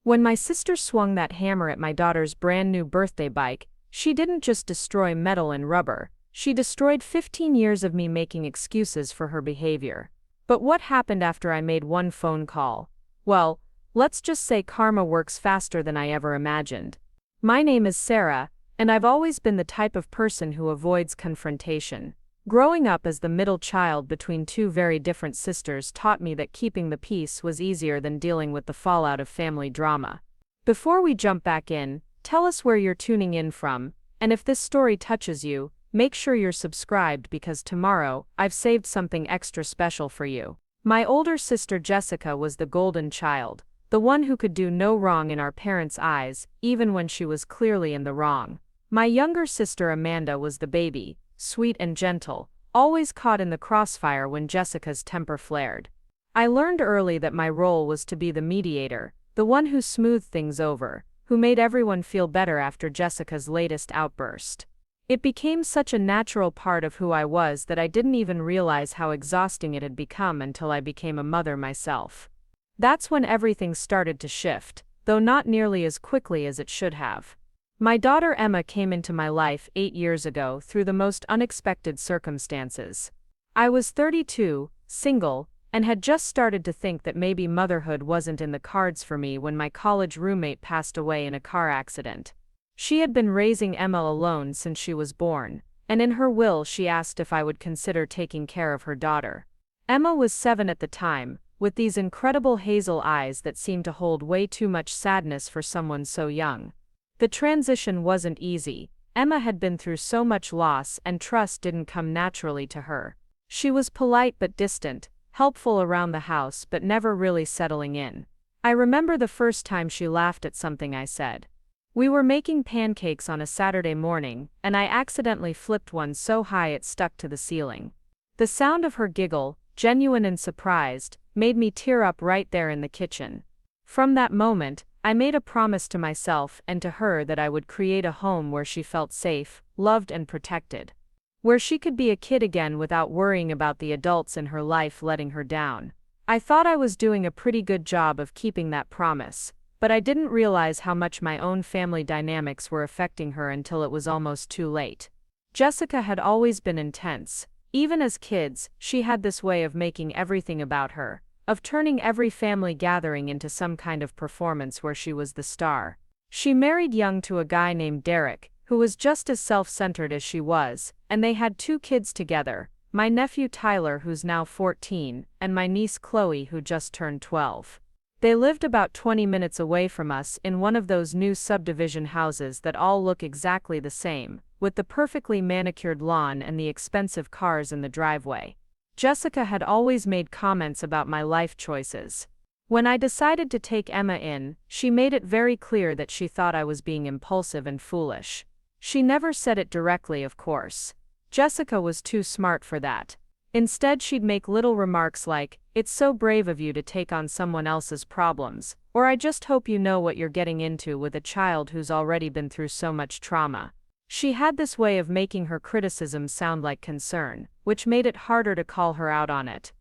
When my sister swung that hammer at my daughter's brand new birthday bike, she didn't just destroy metal and rubber, she destroyed 15 years of me making excuses for her behavior. But what happened after I made one phone call? Well, let's just say karma works faster than I ever imagined. My name is Sarah, and I've always been the type of person who avoids confrontation. Growing up as the middle child between two very different sisters taught me that keeping the peace was easier than dealing with the fallout of family drama. Before we jump back in, tell us where you're tuning in from, and if this story touches you, make sure you're subscribed because tomorrow, I've saved something extra special for you. My older sister Jessica was the golden child, the one who could do no wrong in our parents' eyes, even when she was clearly in the wrong. My younger sister Amanda was the baby, sweet and gentle, always caught in the crossfire when Jessica's temper flared. I learned early that my role was to be the mediator, the one who smoothed things over, who made everyone feel better after Jessica's latest outburst. It became such a natural part of who I was that I didn't even realize how exhausting it had become until I became a mother myself. That's when everything started to shift, though not nearly as quickly as it should have. My daughter Emma came into my life 8 years ago through the most unexpected circumstances. I was 32, single, and had just started to think that maybe motherhood wasn't in the cards for me when my college roommate passed away in a car accident. She had been raising Emma alone since she was born, and in her will she asked if I would consider taking care of her daughter. Emma was 7 at the time, with these incredible hazel eyes that seemed to hold way too much sadness for someone so young. The transition wasn't easy. Emma had been through so much loss and trust didn't come naturally to her. She was polite but distant, helpful around the house but never really settling in. I remember the first time she laughed at something I said. We were making pancakes on a Saturday morning, and I accidentally flipped one so high it stuck to the ceiling. The sound of her giggle, genuine and surprised, made me tear up right there in the kitchen. From that moment, I made a promise to myself and to her that I would create a home where she felt safe, loved and protected. Where she could be a kid again without worrying about the adults in her life letting her down. I thought I was doing a pretty good job of keeping that promise, but I didn't realize how much my own family dynamics were affecting her until it was almost too late. Jessica had always been intense. Even as kids, she had this way of making everything about her, of turning every family gathering into some kind of performance where she was the star. She married young to a guy named Derek, who was just as self-centered as she was, and they had 2 kids together, my nephew Tyler who's now 14, and my niece Chloe who just turned 12. They lived about 20 minutes away from us in one of those new subdivision houses that all look exactly the same, with the perfectly manicured lawn and the expensive cars in the driveway. Jessica had always made comments about my life choices. When I decided to take Emma in, she made it very clear that she thought I was being impulsive and foolish. She never said it directly, of course. Jessica was too smart for that. Instead, she'd make little remarks like, "It's so brave of you to take on someone else's problems," or "I just hope you know what you're getting into with a child who's already been through so much trauma." She had this way of making her criticism sound like concern, which made it harder to call her out on it.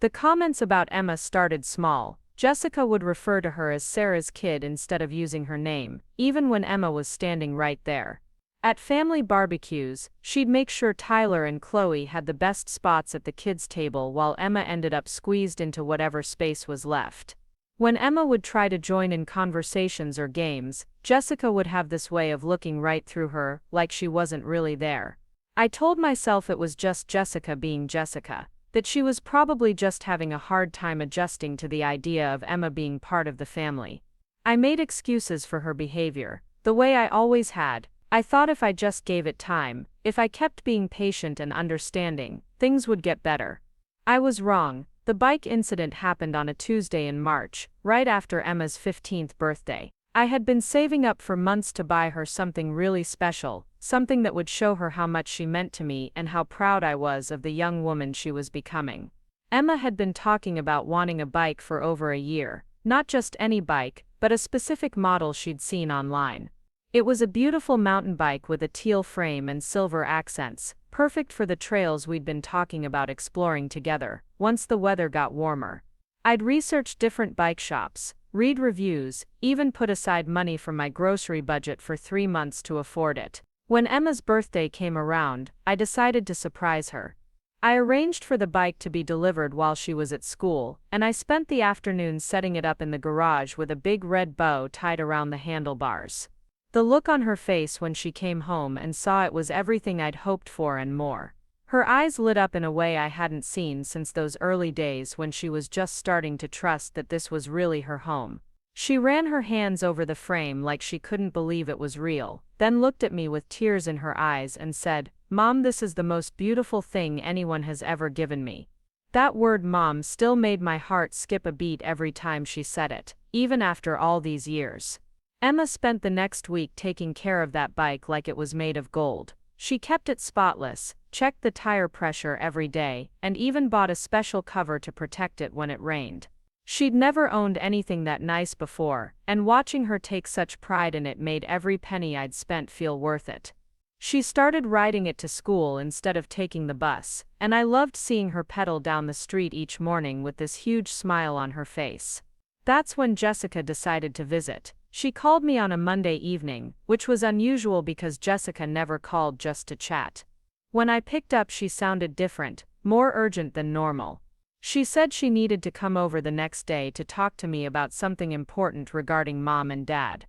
The comments about Emma started small. Jessica would refer to her as Sarah's kid instead of using her name, even when Emma was standing right there. At family barbecues, she'd make sure Tyler and Chloe had the best spots at the kids' table while Emma ended up squeezed into whatever space was left. When Emma would try to join in conversations or games, Jessica would have this way of looking right through her, like she wasn't really there. I told myself it was just Jessica being Jessica, that she was probably just having a hard time adjusting to the idea of Emma being part of the family. I made excuses for her behavior, the way I always had. I thought if I just gave it time, if I kept being patient and understanding, things would get better. I was wrong. The bike incident happened on a Tuesday in March, right after Emma's 15th birthday. I had been saving up for months to buy her something really special, something that would show her how much she meant to me and how proud I was of the young woman she was becoming. Emma had been talking about wanting a bike for over a year, not just any bike, but a specific model she'd seen online. It was a beautiful mountain bike with a teal frame and silver accents, perfect for the trails we'd been talking about exploring together, once the weather got warmer. I'd researched different bike shops, read reviews, even put aside money from my grocery budget for 3 months to afford it. When Emma's birthday came around, I decided to surprise her. I arranged for the bike to be delivered while she was at school, and I spent the afternoon setting it up in the garage with a big red bow tied around the handlebars. The look on her face when she came home and saw it was everything I'd hoped for and more. Her eyes lit up in a way I hadn't seen since those early days when she was just starting to trust that this was really her home. She ran her hands over the frame like she couldn't believe it was real, then looked at me with tears in her eyes and said, "Mom, this is the most beautiful thing anyone has ever given me." That word "mom" still made my heart skip a beat every time she said it, even after all these years. Emma spent the next week taking care of that bike like it was made of gold. She kept it spotless, checked the tire pressure every day, and even bought a special cover to protect it when it rained. She'd never owned anything that nice before, and watching her take such pride in it made every penny I'd spent feel worth it. She started riding it to school instead of taking the bus, and I loved seeing her pedal down the street each morning with this huge smile on her face. That's when Jessica decided to visit. She called me on a Monday evening, which was unusual because Jessica never called just to chat. When I picked up, she sounded different, more urgent than normal. She said she needed to come over the next day to talk to me about something important regarding Mom and Dad.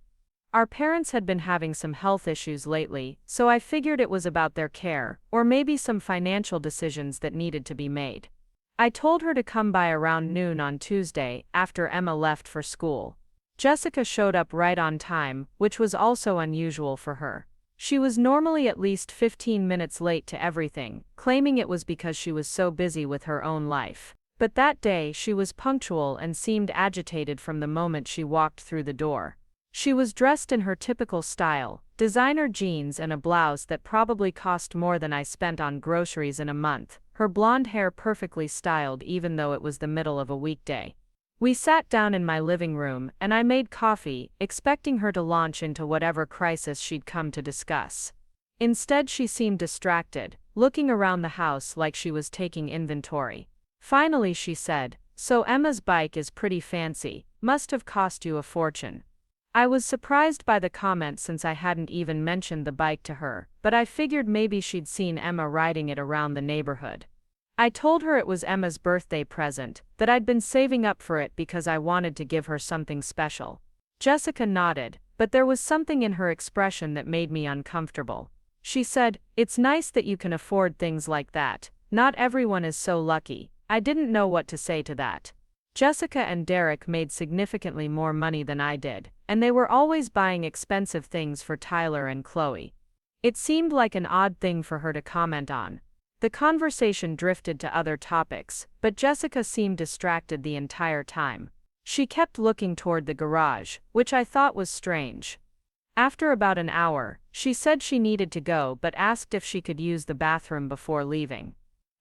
Our parents had been having some health issues lately, so I figured it was about their care, or maybe some financial decisions that needed to be made. I told her to come by around noon on Tuesday, after Emma left for school. Jessica showed up right on time, which was also unusual for her. She was normally at least 15 minutes late to everything, claiming it was because she was so busy with her own life. But that day she was punctual and seemed agitated from the moment she walked through the door. She was dressed in her typical style, designer jeans and a blouse that probably cost more than I spent on groceries in a month, her blonde hair perfectly styled even though it was the middle of a weekday. We sat down in my living room, and I made coffee, expecting her to launch into whatever crisis she'd come to discuss. Instead, she seemed distracted, looking around the house like she was taking inventory. Finally, she said, "So Emma's bike is pretty fancy, must have cost you a fortune." I was surprised by the comment since I hadn't even mentioned the bike to her, but I figured maybe she'd seen Emma riding it around the neighborhood. I told her it was Emma's birthday present, that I'd been saving up for it because I wanted to give her something special. Jessica nodded, but there was something in her expression that made me uncomfortable. She said, "It's nice that you can afford things like that. Not everyone is so lucky." I didn't know what to say to that. Jessica and Derek made significantly more money than I did, and they were always buying expensive things for Tyler and Chloe. It seemed like an odd thing for her to comment on. The conversation drifted to other topics, but Jessica seemed distracted the entire time. She kept looking toward the garage, which I thought was strange. After about an hour, she said she needed to go but asked if she could use the bathroom before leaving.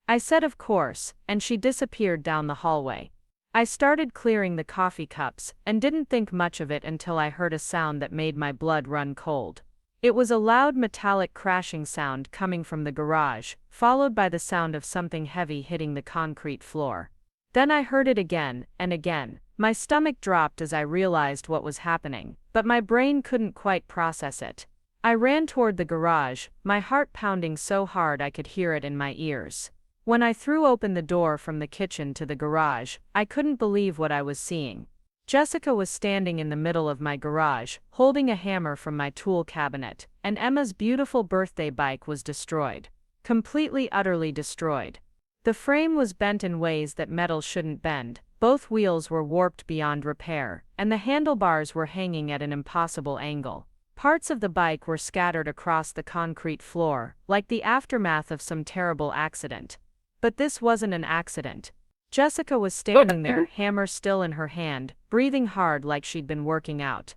I said of course, and she disappeared down the hallway. I started clearing the coffee cups, and didn't think much of it until I heard a sound that made my blood run cold. It was a loud metallic crashing sound coming from the garage, followed by the sound of something heavy hitting the concrete floor. Then I heard it again, and again. My stomach dropped as I realized what was happening, but my brain couldn't quite process it. I ran toward the garage, my heart pounding so hard I could hear it in my ears. When I threw open the door from the kitchen to the garage, I couldn't believe what I was seeing. Jessica was standing in the middle of my garage, holding a hammer from my tool cabinet, and Emma's beautiful birthday bike was destroyed. Completely, utterly destroyed. The frame was bent in ways that metal shouldn't bend, both wheels were warped beyond repair, and the handlebars were hanging at an impossible angle. Parts of the bike were scattered across the concrete floor, like the aftermath of some terrible accident. But this wasn't an accident. Jessica was standing there, hammer still in her hand, breathing hard like she'd been working out.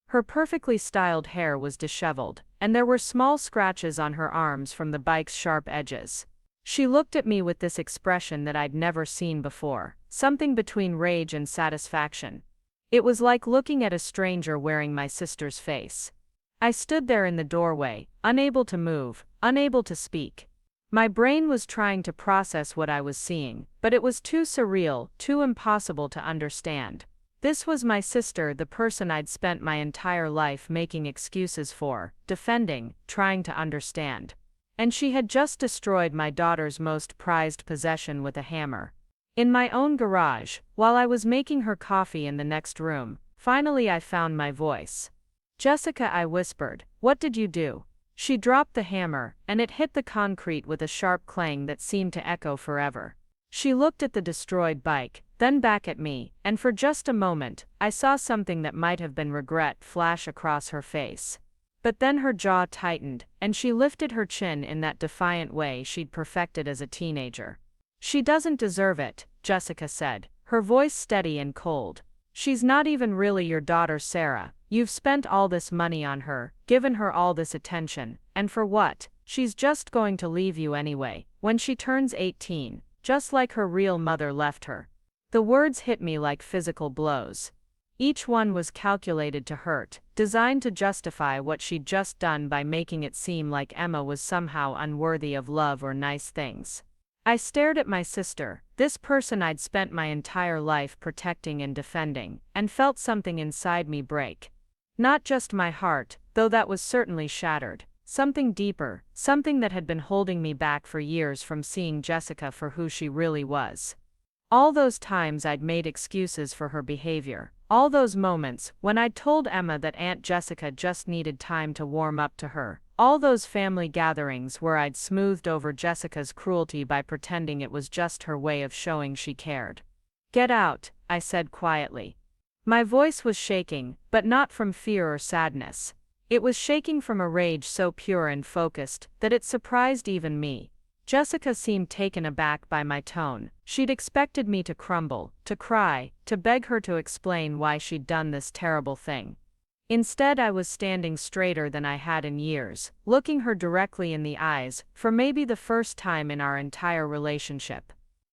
Her perfectly styled hair was disheveled, and there were small scratches on her arms from the bike's sharp edges. She looked at me with this expression that I'd never seen before, something between rage and satisfaction. It was like looking at a stranger wearing my sister's face. I stood there in the doorway, unable to move, unable to speak. My brain was trying to process what I was seeing, but it was too surreal, too impossible to understand. This was my sister, the person I'd spent my entire life making excuses for, defending, trying to understand. And she had just destroyed my daughter's most prized possession with a hammer. In my own garage, while I was making her coffee in the next room, finally I found my voice. "Jessica," I whispered, "what did you do?" She dropped the hammer, and it hit the concrete with a sharp clang that seemed to echo forever. She looked at the destroyed bike, then back at me, and for just a moment, I saw something that might have been regret flash across her face. But then her jaw tightened, and she lifted her chin in that defiant way she'd perfected as a teenager. "She doesn't deserve it," Jessica said, her voice steady and cold. "She's not even really your daughter, Sarah. You've spent all this money on her, given her all this attention, and for what? She's just going to leave you anyway, when she turns 18, just like her real mother left her." The words hit me like physical blows. Each one was calculated to hurt, designed to justify what she'd just done by making it seem like Emma was somehow unworthy of love or nice things. I stared at my sister, this person I'd spent my entire life protecting and defending, and felt something inside me break. Not just my heart, though that was certainly shattered. Something deeper, something that had been holding me back for years from seeing Jessica for who she really was. All those times I'd made excuses for her behavior, all those moments when I'd told Emma that Aunt Jessica just needed time to warm up to her, all those family gatherings where I'd smoothed over Jessica's cruelty by pretending it was just her way of showing she cared. "Get out," I said quietly. My voice was shaking, but not from fear or sadness. It was shaking from a rage so pure and focused that it surprised even me. Jessica seemed taken aback by my tone. She'd expected me to crumble, to cry, to beg her to explain why she'd done this terrible thing. Instead, I was standing straighter than I had in years, looking her directly in the eyes, for maybe the first time in our entire relationship.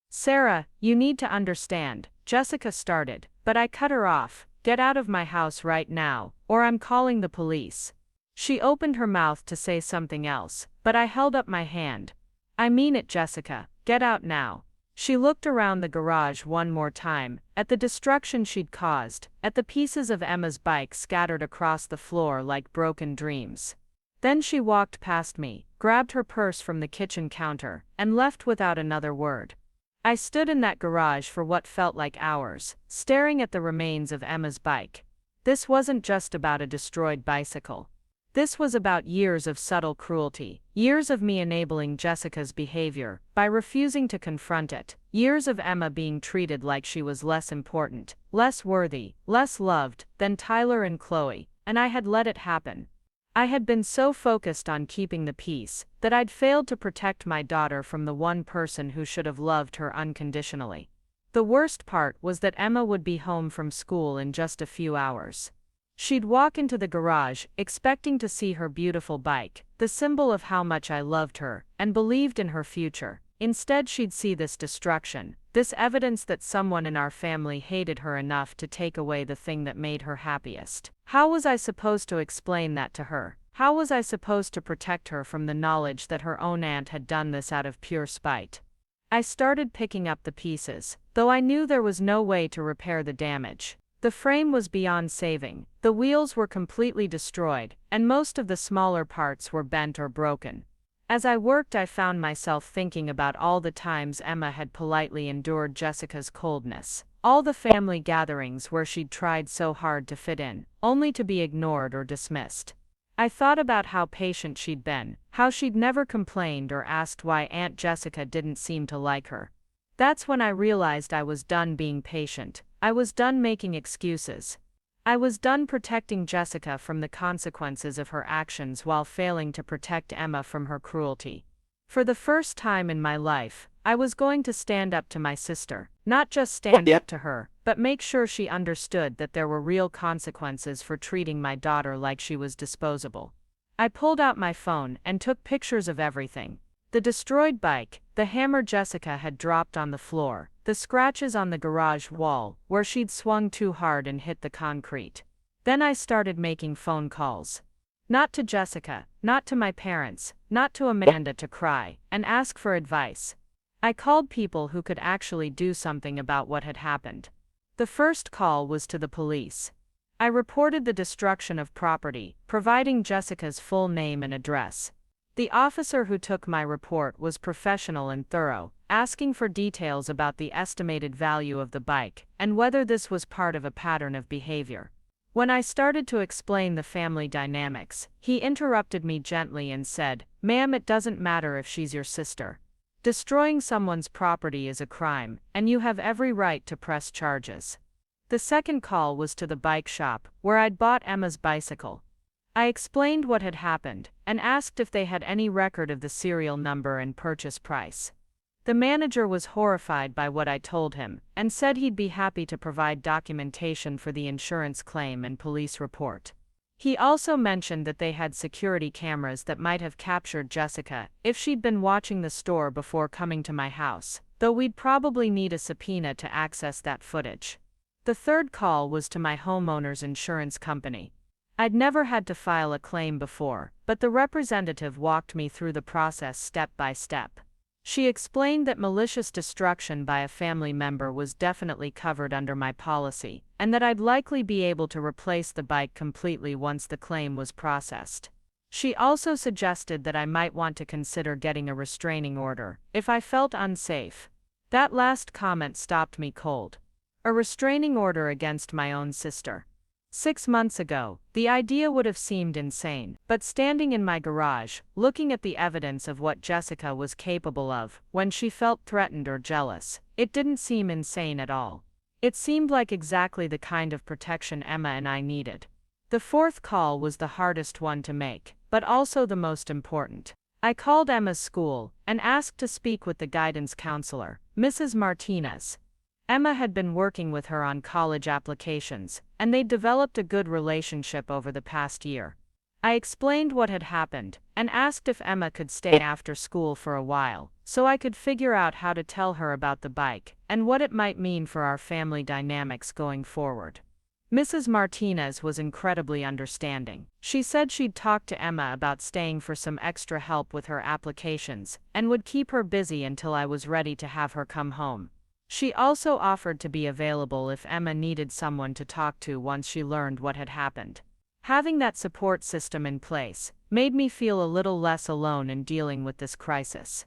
"Sarah, you need to understand," Jessica started, but I cut her off. "Get out of my house right now, or I'm calling the police." She opened her mouth to say something else, but I held up my hand. "I mean it, Jessica, get out now." She looked around the garage one more time, at the destruction she'd caused, at the pieces of Emma's bike scattered across the floor like broken dreams. Then she walked past me, grabbed her purse from the kitchen counter, and left without another word. I stood in that garage for what felt like hours, staring at the remains of Emma's bike. This wasn't just about a destroyed bicycle. This was about years of subtle cruelty, years of me enabling Jessica's behavior by refusing to confront it, years of Emma being treated like she was less important, less worthy, less loved than Tyler and Chloe, and I had let it happen. I had been so focused on keeping the peace that I'd failed to protect my daughter from the one person who should have loved her unconditionally. The worst part was that Emma would be home from school in just a few hours. She'd walk into the garage, expecting to see her beautiful bike, the symbol of how much I loved her and believed in her future. Instead, she'd see this destruction, this evidence that someone in our family hated her enough to take away the thing that made her happiest. How was I supposed to explain that to her? How was I supposed to protect her from the knowledge that her own aunt had done this out of pure spite? I started picking up the pieces, though I knew there was no way to repair the damage. The frame was beyond saving, the wheels were completely destroyed, and most of the smaller parts were bent or broken. As I worked, I found myself thinking about all the times Emma had politely endured Jessica's coldness, all the family gatherings where she'd tried so hard to fit in, only to be ignored or dismissed. I thought about how patient she'd been, how she'd never complained or asked why Aunt Jessica didn't seem to like her. That's when I realized I was done being patient. I was done making excuses. I was done protecting Jessica from the consequences of her actions while failing to protect Emma from her cruelty. For the first time in my life, I was going to stand up to my sister, not just stand up to her, but make sure she understood that there were real consequences for treating my daughter like she was disposable. I pulled out my phone and took pictures of everything. The destroyed bike, the hammer Jessica had dropped on the floor, the scratches on the garage wall where she'd swung too hard and hit the concrete. Then I started making phone calls. Not to Jessica, not to my parents, not to Amanda to cry and ask for advice. I called people who could actually do something about what had happened. The first call was to the police. I reported the destruction of property, providing Jessica's full name and address. The officer who took my report was professional and thorough, asking for details about the estimated value of the bike and whether this was part of a pattern of behavior. When I started to explain the family dynamics, he interrupted me gently and said, "Ma'am, it doesn't matter if she's your sister. Destroying someone's property is a crime, and you have every right to press charges." The second call was to the bike shop, where I'd bought Emma's bicycle. I explained what had happened, and asked if they had any record of the serial number and purchase price. The manager was horrified by what I told him, and said he'd be happy to provide documentation for the insurance claim and police report. He also mentioned that they had security cameras that might have captured Jessica if she'd been watching the store before coming to my house, though we'd probably need a subpoena to access that footage. The third call was to my homeowner's insurance company. I'd never had to file a claim before, but the representative walked me through the process step by step. She explained that malicious destruction by a family member was definitely covered under my policy, and that I'd likely be able to replace the bike completely once the claim was processed. She also suggested that I might want to consider getting a restraining order if I felt unsafe. That last comment stopped me cold. A restraining order against my own sister. 6 months ago, the idea would have seemed insane, but standing in my garage, looking at the evidence of what Jessica was capable of when she felt threatened or jealous, it didn't seem insane at all. It seemed like exactly the kind of protection Emma and I needed. The fourth call was the hardest one to make, but also the most important. I called Emma's school and asked to speak with the guidance counselor, Mrs. Martinez. Emma had been working with her on college applications, and they'd developed a good relationship over the past year. I explained what had happened, and asked if Emma could stay after school for a while, so I could figure out how to tell her about the bike, and what it might mean for our family dynamics going forward. Mrs. Martinez was incredibly understanding. She said she'd talked to Emma about staying for some extra help with her applications, and would keep her busy until I was ready to have her come home. She also offered to be available if Emma needed someone to talk to once she learned what had happened. Having that support system in place made me feel a little less alone in dealing with this crisis.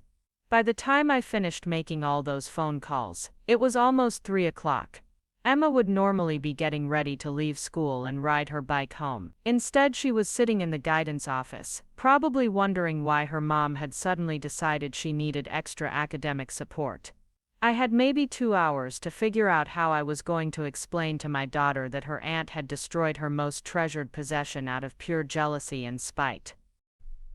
By the time I finished making all those phone calls, it was almost 3 o'clock. Emma would normally be getting ready to leave school and ride her bike home. Instead, she was sitting in the guidance office, probably wondering why her mom had suddenly decided she needed extra academic support. I had maybe 2 hours to figure out how I was going to explain to my daughter that her aunt had destroyed her most treasured possession out of pure jealousy and spite.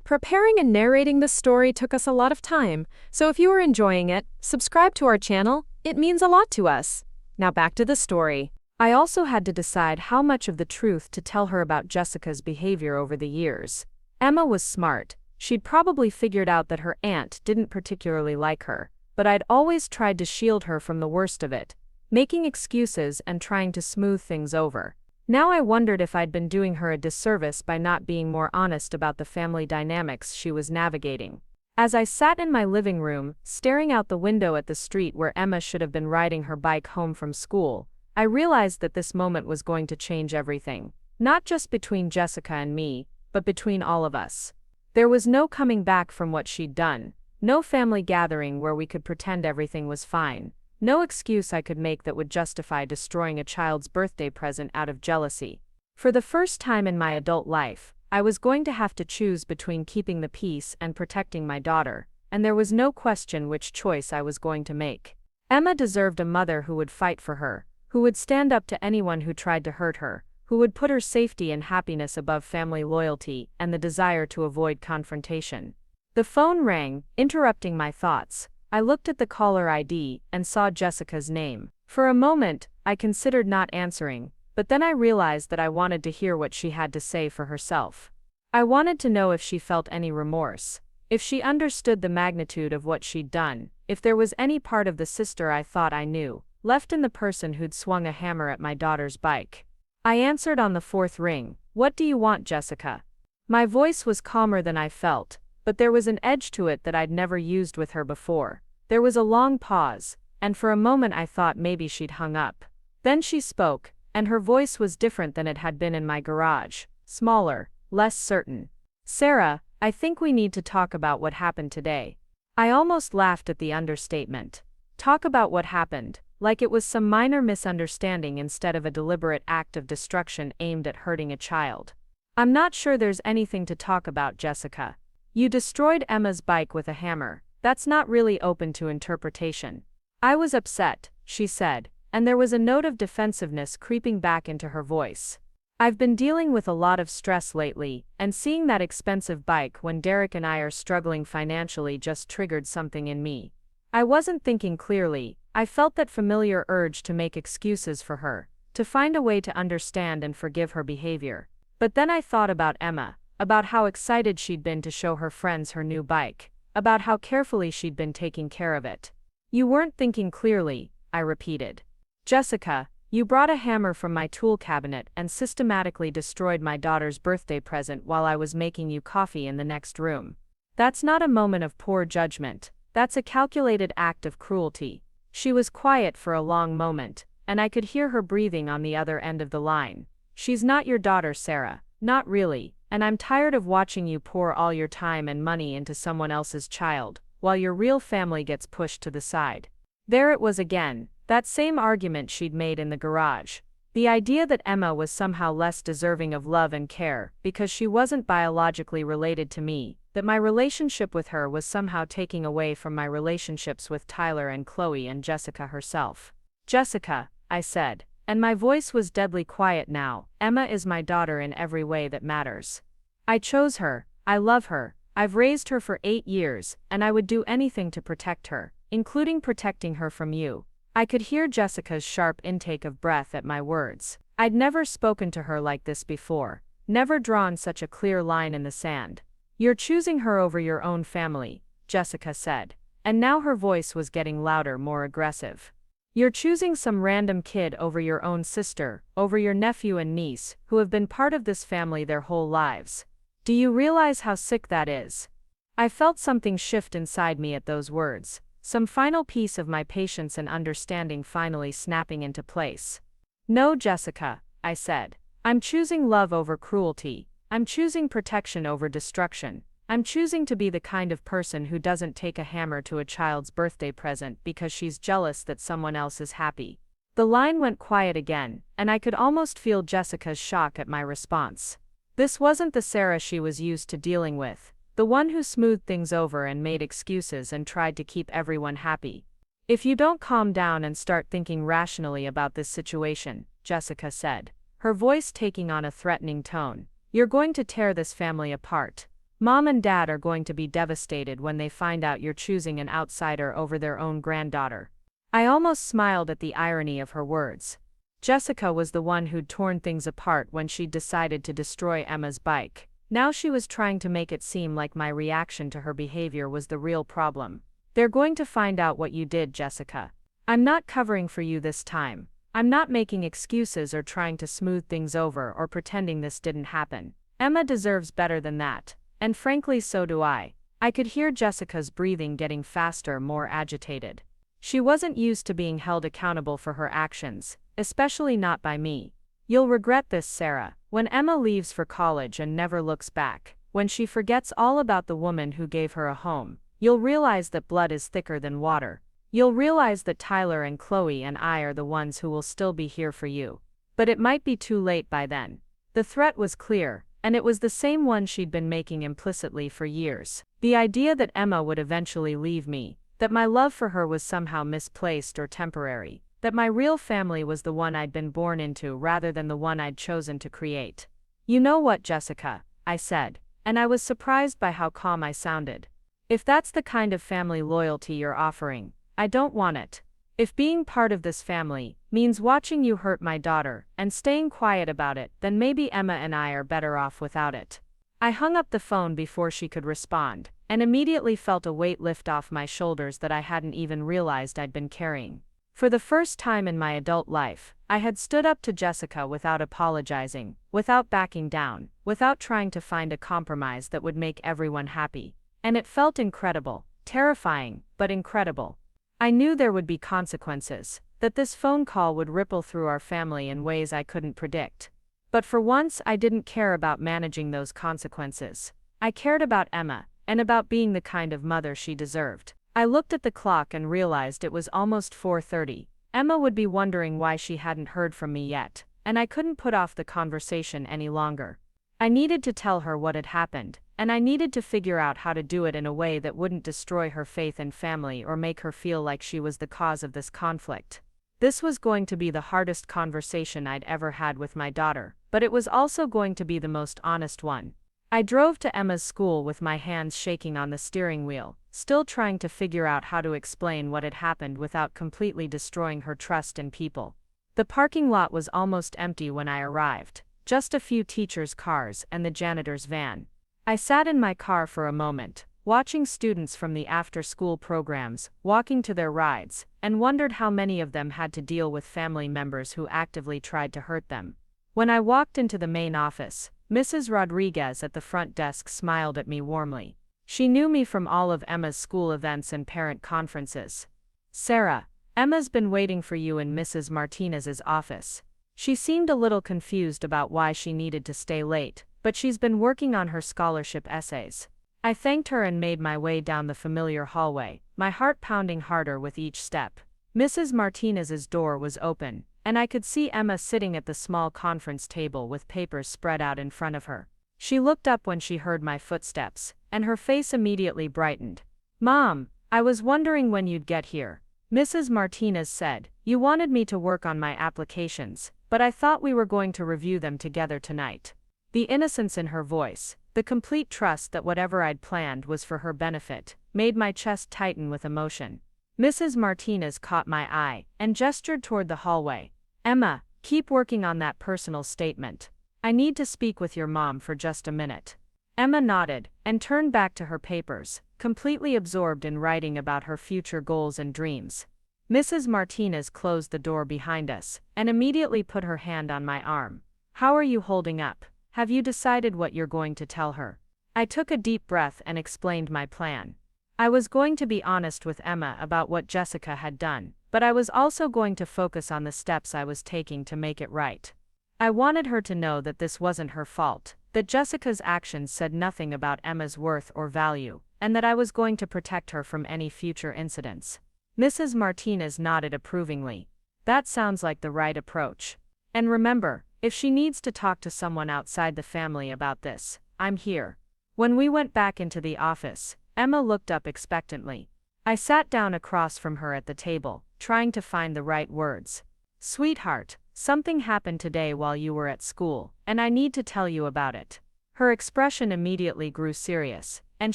Preparing and narrating this story took us a lot of time, so if you are enjoying it, subscribe to our channel. It means a lot to us. Now back to the story. I also had to decide how much of the truth to tell her about Jessica's behavior over the years. Emma was smart. She'd probably figured out that her aunt didn't particularly like her, but I'd always tried to shield her from the worst of it, making excuses and trying to smooth things over. Now I wondered if I'd been doing her a disservice by not being more honest about the family dynamics she was navigating. As I sat in my living room, staring out the window at the street where Emma should have been riding her bike home from school, I realized that this moment was going to change everything, not just between Jessica and me, but between all of us. There was no coming back from what she'd done. No family gathering where we could pretend everything was fine. No excuse I could make that would justify destroying a child's birthday present out of jealousy. For the first time in my adult life, I was going to have to choose between keeping the peace and protecting my daughter, and there was no question which choice I was going to make. Emma deserved a mother who would fight for her, who would stand up to anyone who tried to hurt her, who would put her safety and happiness above family loyalty and the desire to avoid confrontation. The phone rang, interrupting my thoughts. I looked at the caller ID and saw Jessica's name. For a moment, I considered not answering, but then I realized that I wanted to hear what she had to say for herself. I wanted to know if she felt any remorse, if she understood the magnitude of what she'd done, if there was any part of the sister I thought I knew left in the person who'd swung a hammer at my daughter's bike. I answered on the 4th ring. "What do you want, Jessica?" My voice was calmer than I felt, but there was an edge to it that I'd never used with her before. There was a long pause, and for a moment I thought maybe she'd hung up. Then she spoke, and her voice was different than it had been in my garage, smaller, less certain. "Sarah, I think we need to talk about what happened today." I almost laughed at the understatement. Talk about what happened, like it was some minor misunderstanding instead of a deliberate act of destruction aimed at hurting a child. "I'm not sure there's anything to talk about, Jessica. You destroyed Emma's bike with a hammer. That's not really open to interpretation." "I was upset," she said, and there was a note of defensiveness creeping back into her voice. "I've been dealing with a lot of stress lately, and seeing that expensive bike when Derek and I are struggling financially just triggered something in me. I wasn't thinking clearly. I felt that familiar urge to make excuses for her, to find a way to understand and forgive her behavior. But then I thought about Emma, about how excited she'd been to show her friends her new bike, about how carefully she'd been taking care of it." "You weren't thinking clearly," I repeated. "Jessica, you brought a hammer from my tool cabinet and systematically destroyed my daughter's birthday present while I was making you coffee in the next room. That's not a moment of poor judgment, that's a calculated act of cruelty." She was quiet for a long moment, and I could hear her breathing on the other end of the line. "She's not your daughter, Sarah, not really, and I'm tired of watching you pour all your time and money into someone else's child, while your real family gets pushed to the side." There it was again, that same argument she'd made in the garage. The idea that Emma was somehow less deserving of love and care because she wasn't biologically related to me, that my relationship with her was somehow taking away from my relationships with Tyler and Chloe and Jessica herself. "Jessica," I said, and my voice was deadly quiet now, "Emma is my daughter in every way that matters. I chose her, I love her, I've raised her for 8 years, and I would do anything to protect her, including protecting her from you." I could hear Jessica's sharp intake of breath at my words. I'd never spoken to her like this before, never drawn such a clear line in the sand. "You're choosing her over your own family," Jessica said, and now her voice was getting louder, more aggressive. "You're choosing some random kid over your own sister, over your nephew and niece, who have been part of this family their whole lives. Do you realize how sick that is?" I felt something shift inside me at those words, some final piece of my patience and understanding finally snapping into place. "No, Jessica," I said. "I'm choosing love over cruelty. I'm choosing protection over destruction. I'm choosing to be the kind of person who doesn't take a hammer to a child's birthday present because she's jealous that someone else is happy." The line went quiet again, and I could almost feel Jessica's shock at my response. This wasn't the Sarah she was used to dealing with, the one who smoothed things over and made excuses and tried to keep everyone happy. "If you don't calm down and start thinking rationally about this situation," Jessica said, her voice taking on a threatening tone, "you're going to tear this family apart. Mom and Dad are going to be devastated when they find out you're choosing an outsider over their own granddaughter." I almost smiled at the irony of her words. Jessica was the one who'd torn things apart when she'd decided to destroy Emma's bike. Now she was trying to make it seem like my reaction to her behavior was the real problem. "They're going to find out what you did, Jessica. I'm not covering for you this time. I'm not making excuses or trying to smooth things over or pretending this didn't happen. Emma deserves better than that, and frankly so do I." I could hear Jessica's breathing getting faster, more agitated. She wasn't used to being held accountable for her actions, especially not by me. "You'll regret this, Sarah, when Emma leaves for college and never looks back, when she forgets all about the woman who gave her a home. You'll realize that blood is thicker than water. You'll realize that Tyler and Chloe and I are the ones who will still be here for you. But it might be too late by then." The threat was clear, and it was the same one she'd been making implicitly for years. The idea that Emma would eventually leave me, that my love for her was somehow misplaced or temporary, that my real family was the one I'd been born into rather than the one I'd chosen to create. "You know what, Jessica," I said, and I was surprised by how calm I sounded. "If that's the kind of family loyalty you're offering, I don't want it. If being part of this family means watching you hurt my daughter and staying quiet about it, then maybe Emma and I are better off without it." I hung up the phone before she could respond, and immediately felt a weight lift off my shoulders that I hadn't even realized I'd been carrying. For the first time in my adult life, I had stood up to Jessica without apologizing, without backing down, without trying to find a compromise that would make everyone happy. And it felt incredible, terrifying, but incredible. I knew there would be consequences, that this phone call would ripple through our family in ways I couldn't predict. But for once, I didn't care about managing those consequences. I cared about Emma, and about being the kind of mother she deserved. I looked at the clock and realized it was almost 4:30. Emma would be wondering why she hadn't heard from me yet, and I couldn't put off the conversation any longer. I needed to tell her what had happened, and I needed to figure out how to do it in a way that wouldn't destroy her faith in family or make her feel like she was the cause of this conflict. This was going to be the hardest conversation I'd ever had with my daughter, but it was also going to be the most honest one. I drove to Emma's school with my hands shaking on the steering wheel, still trying to figure out how to explain what had happened without completely destroying her trust in people. The parking lot was almost empty when I arrived, just a few teachers' cars and the janitor's van. I sat in my car for a moment, watching students from the after-school programs walking to their rides, and wondered how many of them had to deal with family members who actively tried to hurt them. When I walked into the main office, Mrs. Rodriguez at the front desk smiled at me warmly. She knew me from all of Emma's school events and parent conferences. "Sarah, Emma's been waiting for you in Mrs. Martinez's office. She seemed a little confused about why she needed to stay late, but she's been working on her scholarship essays." I thanked her and made my way down the familiar hallway, my heart pounding harder with each step. Mrs. Martinez's door was open, and I could see Emma sitting at the small conference table with papers spread out in front of her. She looked up when she heard my footsteps, and her face immediately brightened. "Mom, I was wondering when you'd get here," Mrs. Martinez said. "You wanted me to work on my applications, but I thought we were going to review them together tonight." The innocence in her voice, the complete trust that whatever I'd planned was for her benefit, made my chest tighten with emotion. Mrs. Martinez caught my eye and gestured toward the hallway. "Emma, keep working on that personal statement. I need to speak with your mom for just a minute." Emma nodded and turned back to her papers, completely absorbed in writing about her future goals and dreams. Mrs. Martinez closed the door behind us and immediately put her hand on my arm. "How are you holding up? Have you decided what you're going to tell her?" I took a deep breath and explained my plan. I was going to be honest with Emma about what Jessica had done, but I was also going to focus on the steps I was taking to make it right. I wanted her to know that this wasn't her fault, that Jessica's actions said nothing about Emma's worth or value, and that I was going to protect her from any future incidents. Mrs. Martinez nodded approvingly. "That sounds like the right approach. And remember, if she needs to talk to someone outside the family about this, I'm here." When we went back into the office, Emma looked up expectantly. I sat down across from her at the table, trying to find the right words. "Sweetheart, something happened today while you were at school, and I need to tell you about it." Her expression immediately grew serious, and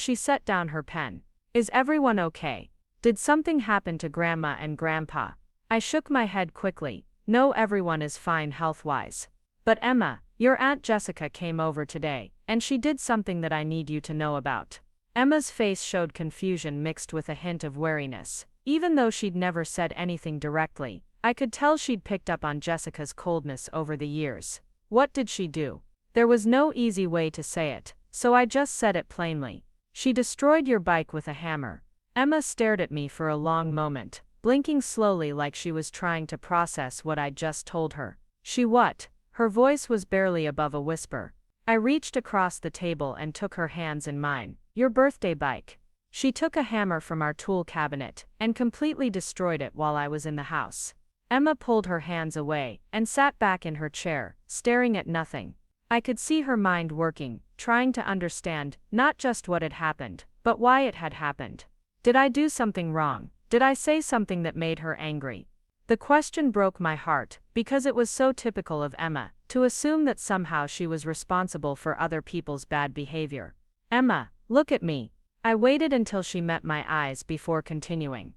she set down her pen. "Is everyone okay? Did something happen to Grandma and Grandpa?" I shook my head quickly. "No, everyone is fine health-wise. But Emma, your Aunt Jessica came over today, and she did something that I need you to know about." Emma's face showed confusion mixed with a hint of wariness. Even though she'd never said anything directly, I could tell she'd picked up on Jessica's coldness over the years. "What did she do?" There was no easy way to say it, so I just said it plainly. "She destroyed your bike with a hammer." Emma stared at me for a long moment, blinking slowly like she was trying to process what I'd just told her. "She what?" Her voice was barely above a whisper. I reached across the table and took her hands in mine. "Your birthday bike." She took a hammer from our tool cabinet and completely destroyed it while I was in the house. Emma pulled her hands away and sat back in her chair, staring at nothing. I could see her mind working, trying to understand not just what had happened, but why it had happened. Did I do something wrong? Did I say something that made her angry? The question broke my heart, because it was so typical of Emma, to assume that somehow she was responsible for other people's bad behavior. "Emma, look at me." I waited until she met my eyes before continuing.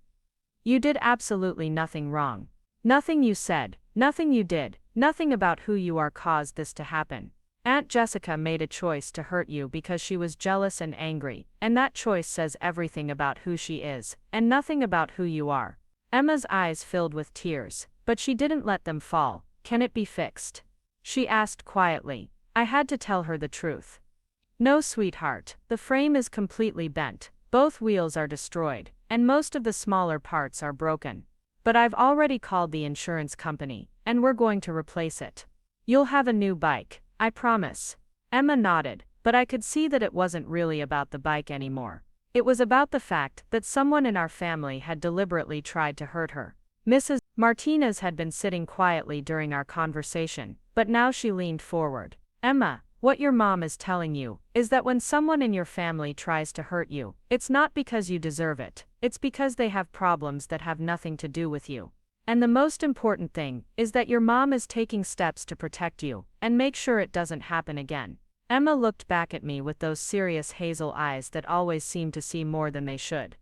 "You did absolutely nothing wrong. Nothing you said, nothing you did, nothing about who you are caused this to happen. Aunt Jessica made a choice to hurt you because she was jealous and angry, and that choice says everything about who she is, and nothing about who you are." Emma's eyes filled with tears, but she didn't let them fall. "Can it be fixed?" she asked quietly. I had to tell her the truth. "No, sweetheart, the frame is completely bent, both wheels are destroyed, and most of the smaller parts are broken. But I've already called the insurance company, and we're going to replace it. You'll have a new bike, I promise. Emma nodded, but I could see that it wasn't really about the bike anymore. It was about the fact that someone in our family had deliberately tried to hurt her. Mrs. Martinez had been sitting quietly during our conversation, but now she leaned forward. Emma, what your mom is telling you is that when someone in your family tries to hurt you, it's not because you deserve it, it's because they have problems that have nothing to do with you. And the most important thing is that your mom is taking steps to protect you and make sure it doesn't happen again. Emma looked back at me with those serious hazel eyes that always seem to see more than they should.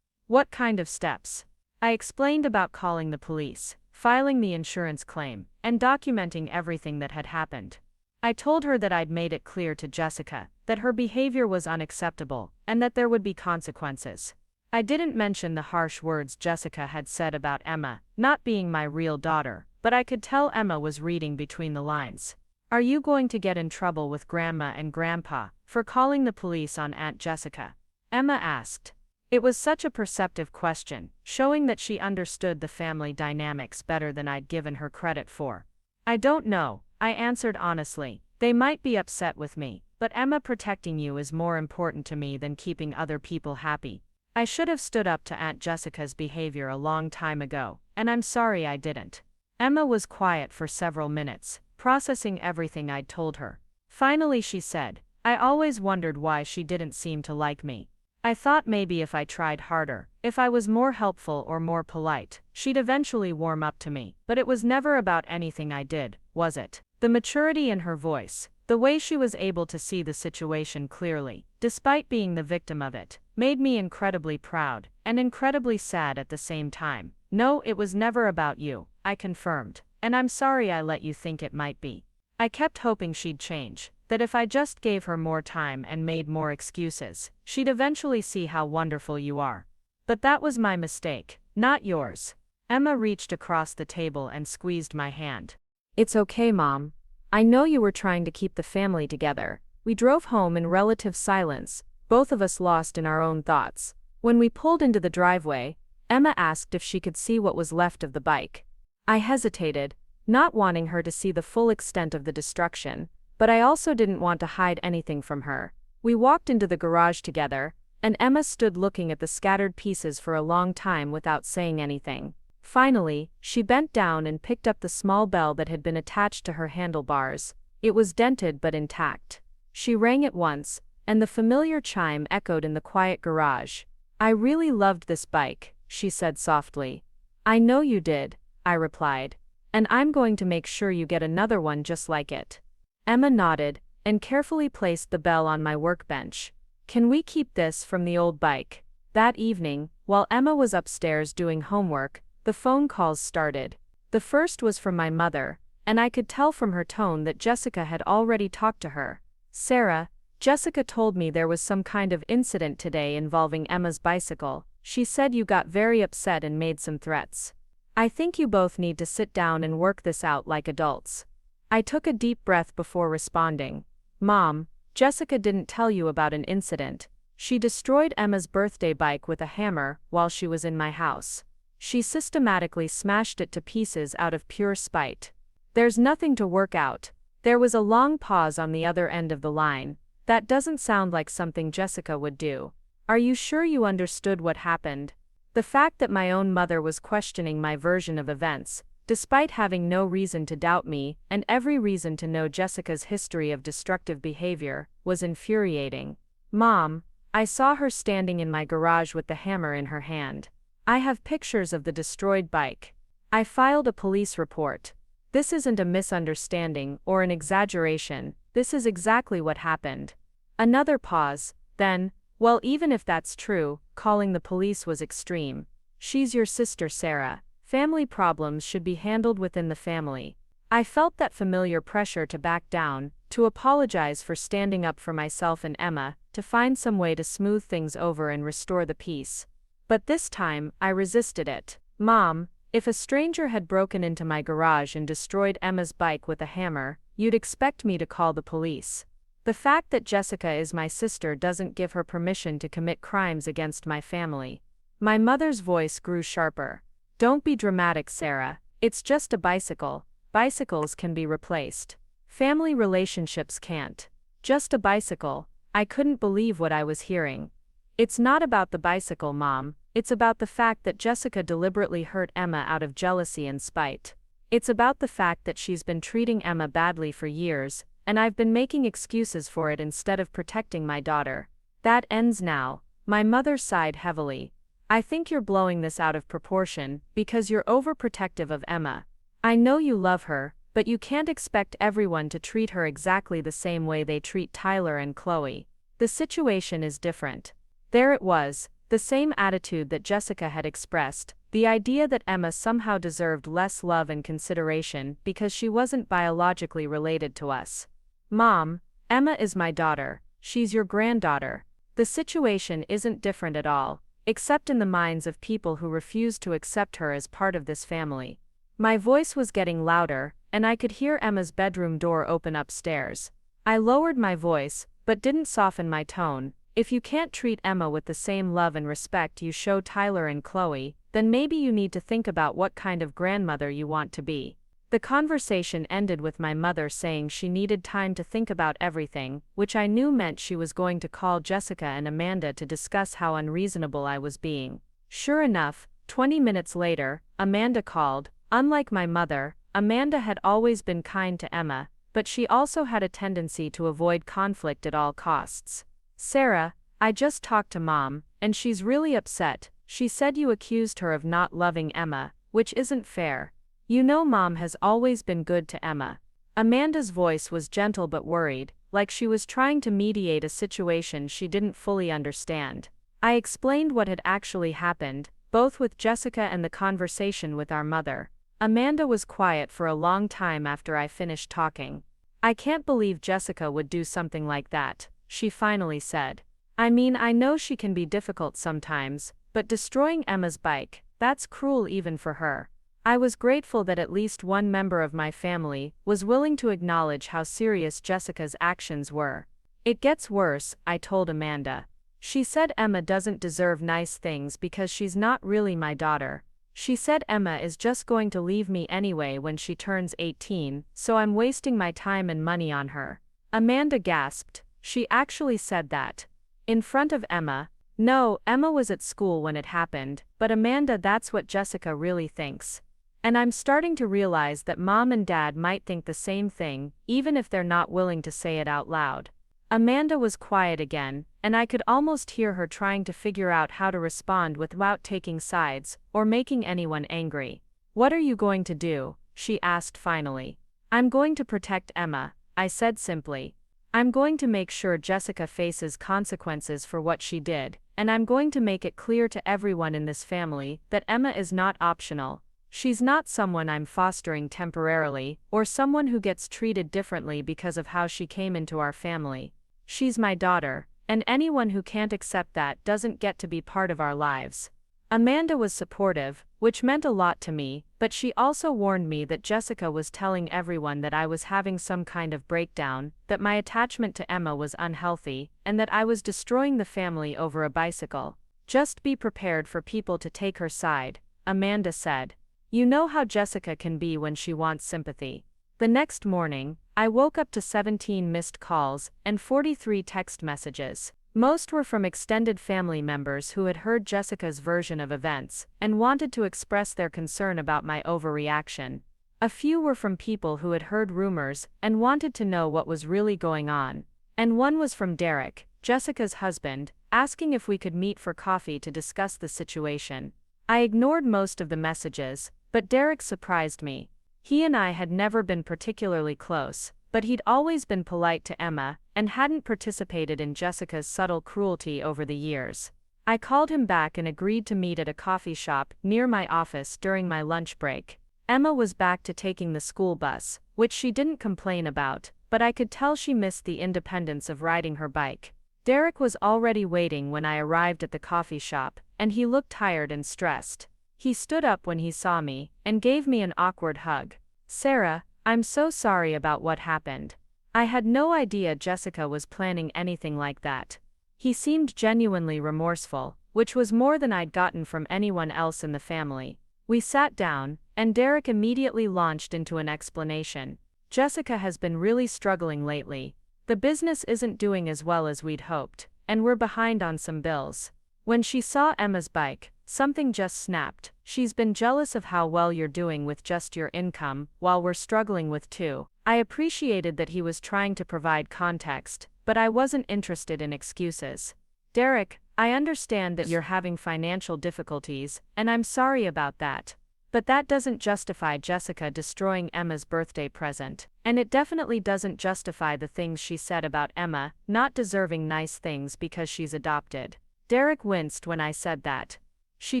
What kind of steps? I explained about calling the police, filing the insurance claim, and documenting everything that had happened. I told her that I'd made it clear to Jessica that her behavior was unacceptable and that there would be consequences. I didn't mention the harsh words Jessica had said about Emma not being my real daughter, but I could tell Emma was reading between the lines. Are you going to get in trouble with Grandma and Grandpa for calling the police on Aunt Jessica? Emma asked. It was such a perceptive question, showing that she understood the family dynamics better than I'd given her credit for. I don't know, I answered honestly. They might be upset with me, but Emma, protecting you is more important to me than keeping other people happy. I should have stood up to Aunt Jessica's behavior a long time ago, and I'm sorry I didn't. Emma was quiet for several minutes, processing everything I'd told her. Finally she said, I always wondered why she didn't seem to like me. I thought maybe if I tried harder, if I was more helpful or more polite, she'd eventually warm up to me, but it was never about anything I did, was it? The maturity in her voice, the way she was able to see the situation clearly, despite being the victim of it, made me incredibly proud and incredibly sad at the same time. No, it was never about you, I confirmed, and I'm sorry I let you think it might be. I kept hoping she'd change, that if I just gave her more time and made more excuses, she'd eventually see how wonderful you are. But that was my mistake, not yours. Emma reached across the table and squeezed my hand. It's okay, Mom. I know you were trying to keep the family together. We drove home in relative silence, both of us lost in our own thoughts. When we pulled into the driveway, Emma asked if she could see what was left of the bike. I hesitated, not wanting her to see the full extent of the destruction, but I also didn't want to hide anything from her. We walked into the garage together, and Emma stood looking at the scattered pieces for a long time without saying anything. Finally, she bent down and picked up the small bell that had been attached to her handlebars. It was dented but intact. She rang it once, and the familiar chime echoed in the quiet garage. I really loved this bike, she said softly. I know you did, I replied. And I'm going to make sure you get another one just like it. Emma nodded, and carefully placed the bell on my workbench. Can we keep this from the old bike? That evening, while Emma was upstairs doing homework, the phone calls started. The first was from my mother, and I could tell from her tone that Jessica had already talked to her. Sarah, Jessica told me there was some kind of incident today involving Emma's bicycle. She said you got very upset and made some threats. I think you both need to sit down and work this out like adults. I took a deep breath before responding. Mom, Jessica didn't tell you about an incident. She destroyed Emma's birthday bike with a hammer while she was in my house. She systematically smashed it to pieces out of pure spite. There's nothing to work out. There was a long pause on the other end of the line. That doesn't sound like something Jessica would do. Are you sure you understood what happened? The fact that my own mother was questioning my version of events, despite having no reason to doubt me and every reason to know Jessica's history of destructive behavior, was infuriating. Mom, I saw her standing in my garage with the hammer in her hand. I have pictures of the destroyed bike. I filed a police report. This isn't a misunderstanding or an exaggeration, this is exactly what happened. Another pause, then, well, even if that's true, calling the police was extreme. She's your sister, Sarah. Family problems should be handled within the family. I felt that familiar pressure to back down, to apologize for standing up for myself and Emma, to find some way to smooth things over and restore the peace. But this time, I resisted it. Mom, if a stranger had broken into my garage and destroyed Emma's bike with a hammer, you'd expect me to call the police. The fact that Jessica is my sister doesn't give her permission to commit crimes against my family. My mother's voice grew sharper. Don't be dramatic, Sarah. It's just a bicycle. Bicycles can be replaced. Family relationships can't. Just a bicycle. I couldn't believe what I was hearing. It's not about the bicycle, Mom. It's about the fact that Jessica deliberately hurt Emma out of jealousy and spite. It's about the fact that she's been treating Emma badly for years, and I've been making excuses for it instead of protecting my daughter. That ends now. My mother sighed heavily. I think you're blowing this out of proportion, because you're overprotective of Emma. I know you love her, but you can't expect everyone to treat her exactly the same way they treat Tyler and Chloe. The situation is different. There it was, the same attitude that Jessica had expressed, the idea that Emma somehow deserved less love and consideration because she wasn't biologically related to us. Mom, Emma is my daughter. She's your granddaughter. The situation isn't different at all, except in the minds of people who refuse to accept her as part of this family. My voice was getting louder, and I could hear Emma's bedroom door open upstairs. I lowered my voice, but didn't soften my tone. If you can't treat Emma with the same love and respect you show Tyler and Chloe, then maybe you need to think about what kind of grandmother you want to be. The conversation ended with my mother saying she needed time to think about everything, which I knew meant she was going to call Jessica and Amanda to discuss how unreasonable I was being. Sure enough, 20 minutes later, Amanda called. Unlike my mother, Amanda had always been kind to Emma, but she also had a tendency to avoid conflict at all costs. Sarah, I just talked to Mom, and she's really upset. She said you accused her of not loving Emma, which isn't fair. You know Mom has always been good to Emma. Amanda's voice was gentle but worried, like she was trying to mediate a situation she didn't fully understand. I explained what had actually happened, both with Jessica and the conversation with our mother. Amanda was quiet for a long time after I finished talking. I can't believe Jessica would do something like that, she finally said. I mean, I know she can be difficult sometimes, but destroying Emma's bike, that's cruel even for her. I was grateful that at least one member of my family was willing to acknowledge how serious Jessica's actions were. It gets worse, I told Amanda. She said Emma doesn't deserve nice things because she's not really my daughter. She said Emma is just going to leave me anyway when she turns 18, so I'm wasting my time and money on her. Amanda gasped. She actually said that. In front of Emma? No, Emma was at school when it happened, but Amanda, that's what Jessica really thinks. And I'm starting to realize that Mom and Dad might think the same thing, even if they're not willing to say it out loud. Amanda was quiet again, and I could almost hear her trying to figure out how to respond without taking sides or making anyone angry. What are you going to do? She asked finally. I'm going to protect Emma, I said simply. I'm going to make sure Jessica faces consequences for what she did, and I'm going to make it clear to everyone in this family that Emma is not optional. She's not someone I'm fostering temporarily, or someone who gets treated differently because of how she came into our family. She's my daughter, and anyone who can't accept that doesn't get to be part of our lives. Amanda was supportive, which meant a lot to me, but she also warned me that Jessica was telling everyone that I was having some kind of breakdown, that my attachment to Emma was unhealthy, and that I was destroying the family over a bicycle. Just be prepared for people to take her side, Amanda said. You know how Jessica can be when she wants sympathy. The next morning, I woke up to 17 missed calls and 43 text messages. Most were from extended family members who had heard Jessica's version of events and wanted to express their concern about my overreaction. A few were from people who had heard rumors and wanted to know what was really going on. And one was from Derek, Jessica's husband, asking if we could meet for coffee to discuss the situation. I ignored most of the messages, but Derek surprised me. He and I had never been particularly close, but he'd always been polite to Emma and hadn't participated in Jessica's subtle cruelty over the years. I called him back and agreed to meet at a coffee shop near my office during my lunch break. Emma was back to taking the school bus, which she didn't complain about, but I could tell she missed the independence of riding her bike. Derek was already waiting when I arrived at the coffee shop, and he looked tired and stressed. He stood up when he saw me and gave me an awkward hug. Sarah, I'm so sorry about what happened. I had no idea Jessica was planning anything like that. He seemed genuinely remorseful, which was more than I'd gotten from anyone else in the family. We sat down, and Derek immediately launched into an explanation. Jessica has been really struggling lately. The business isn't doing as well as we'd hoped, and we're behind on some bills. When she saw Emma's bike, something just snapped. She's been jealous of how well you're doing with just your income, while we're struggling with two. I appreciated that he was trying to provide context, but I wasn't interested in excuses. Derek, I understand that you're having financial difficulties, and I'm sorry about that. But that doesn't justify Jessica destroying Emma's birthday present, and it definitely doesn't justify the things she said about Emma not deserving nice things because she's adopted. Derek winced when I said that. She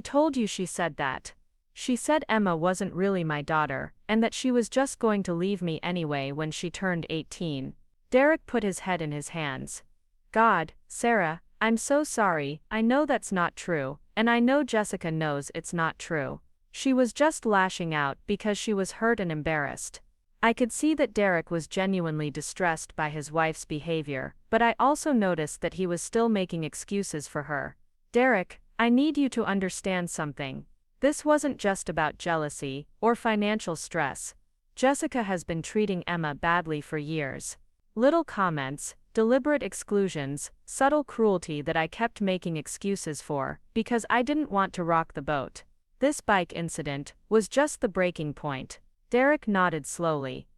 told you she said that. She said Emma wasn't really my daughter, and that she was just going to leave me anyway when she turned 18. Derek put his head in his hands. God, Sarah, I'm so sorry, I know that's not true, and I know Jessica knows it's not true. She was just lashing out because she was hurt and embarrassed. I could see that Derek was genuinely distressed by his wife's behavior, but I also noticed that he was still making excuses for her. Derek, I need you to understand something. This wasn't just about jealousy or financial stress. Jessica has been treating Emma badly for years. Little comments, deliberate exclusions, subtle cruelty that I kept making excuses for, because I didn't want to rock the boat. This bike incident was just the breaking point. Derek nodded slowly.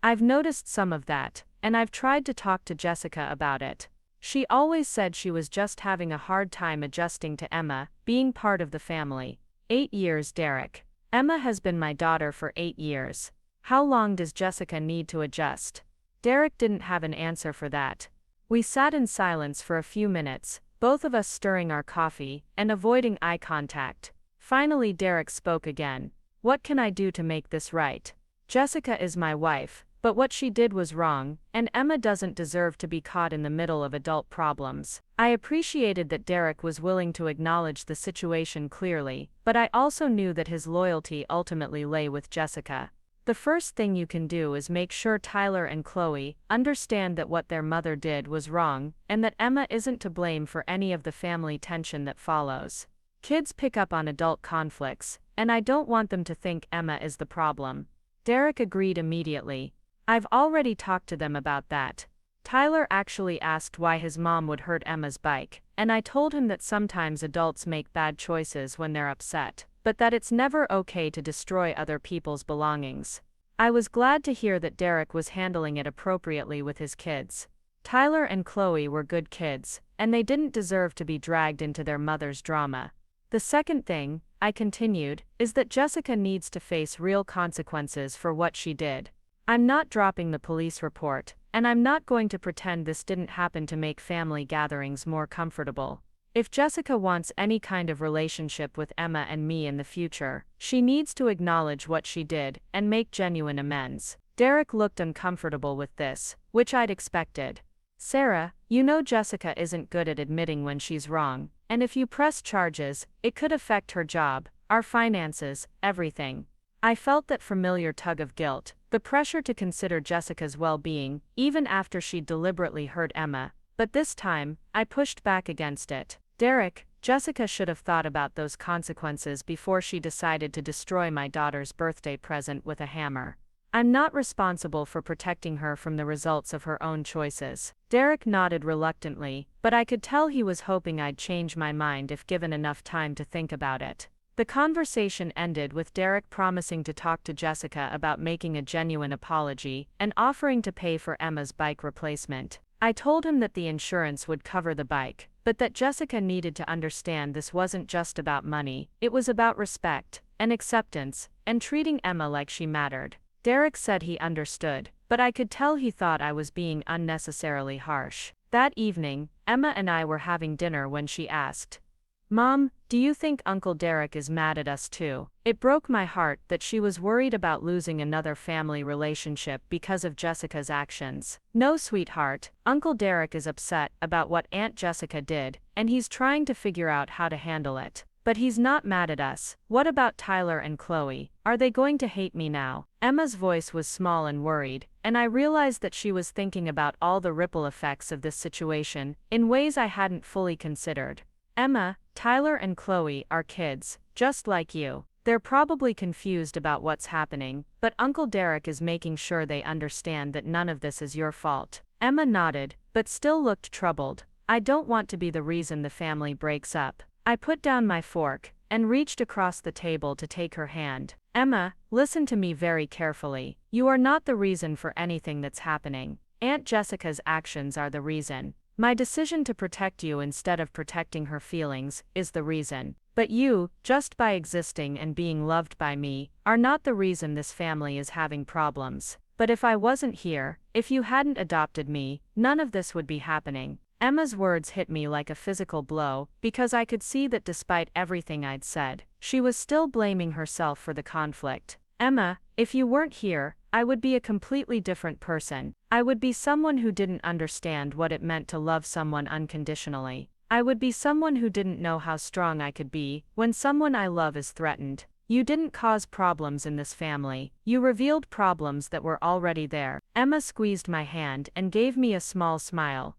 I've noticed some of that, and I've tried to talk to Jessica about it. She always said she was just having a hard time adjusting to Emma being part of the family. 8 years, Derek. Emma has been my daughter for 8 years. How long does Jessica need to adjust? Derek didn't have an answer for that. We sat in silence for a few minutes, both of us stirring our coffee and avoiding eye contact. Finally, Derek spoke again. What can I do to make this right? Jessica is my wife, but what she did was wrong, and Emma doesn't deserve to be caught in the middle of adult problems. I appreciated that Derek was willing to acknowledge the situation clearly, but I also knew that his loyalty ultimately lay with Jessica. The first thing you can do is make sure Tyler and Chloe understand that what their mother did was wrong, and that Emma isn't to blame for any of the family tension that follows. Kids pick up on adult conflicts, and I don't want them to think Emma is the problem. Derek agreed immediately. I've already talked to them about that. Tyler actually asked why his mom would hurt Emma's bike, and I told him that sometimes adults make bad choices when they're upset, but that it's never okay to destroy other people's belongings. I was glad to hear that Derek was handling it appropriately with his kids. Tyler and Chloe were good kids, and they didn't deserve to be dragged into their mother's drama. The second thing, I continued, is that Jessica needs to face real consequences for what she did. I'm not dropping the police report, and I'm not going to pretend this didn't happen to make family gatherings more comfortable. If Jessica wants any kind of relationship with Emma and me in the future, she needs to acknowledge what she did and make genuine amends. Derek looked uncomfortable with this, which I'd expected. Sarah, you know Jessica isn't good at admitting when she's wrong, and if you press charges, it could affect her job, our finances, everything. I felt that familiar tug of guilt, the pressure to consider Jessica's well-being, even after she'd deliberately hurt Emma, but this time, I pushed back against it. Derek, Jessica should have thought about those consequences before she decided to destroy my daughter's birthday present with a hammer. I'm not responsible for protecting her from the results of her own choices. Derek nodded reluctantly, but I could tell he was hoping I'd change my mind if given enough time to think about it. The conversation ended with Derek promising to talk to Jessica about making a genuine apology and offering to pay for Emma's bike replacement. I told him that the insurance would cover the bike, but that Jessica needed to understand this wasn't just about money, it was about respect and acceptance and treating Emma like she mattered. Derek said he understood, but I could tell he thought I was being unnecessarily harsh. That evening, Emma and I were having dinner when she asked, "Mom, do you think Uncle Derek is mad at us too?" It broke my heart that she was worried about losing another family relationship because of Jessica's actions. No, sweetheart, Uncle Derek is upset about what Aunt Jessica did, and he's trying to figure out how to handle it. But he's not mad at us. What about Tyler and Chloe? Are they going to hate me now? Emma's voice was small and worried, and I realized that she was thinking about all the ripple effects of this situation in ways I hadn't fully considered. Emma, Tyler and Chloe are kids, just like you. They're probably confused about what's happening, but Uncle Derek is making sure they understand that none of this is your fault. Emma nodded, but still looked troubled. I don't want to be the reason the family breaks up. I put down my fork and reached across the table to take her hand. Emma, listen to me very carefully. You are not the reason for anything that's happening. Aunt Jessica's actions are the reason. My decision to protect you instead of protecting her feelings is the reason. But you, just by existing and being loved by me, are not the reason this family is having problems. But if I wasn't here, if you hadn't adopted me, none of this would be happening. Emma's words hit me like a physical blow, because I could see that despite everything I'd said, she was still blaming herself for the conflict. Emma, if you weren't here, I would be a completely different person. I would be someone who didn't understand what it meant to love someone unconditionally. I would be someone who didn't know how strong I could be when someone I love is threatened. You didn't cause problems in this family. You revealed problems that were already there. Emma squeezed my hand and gave me a small smile.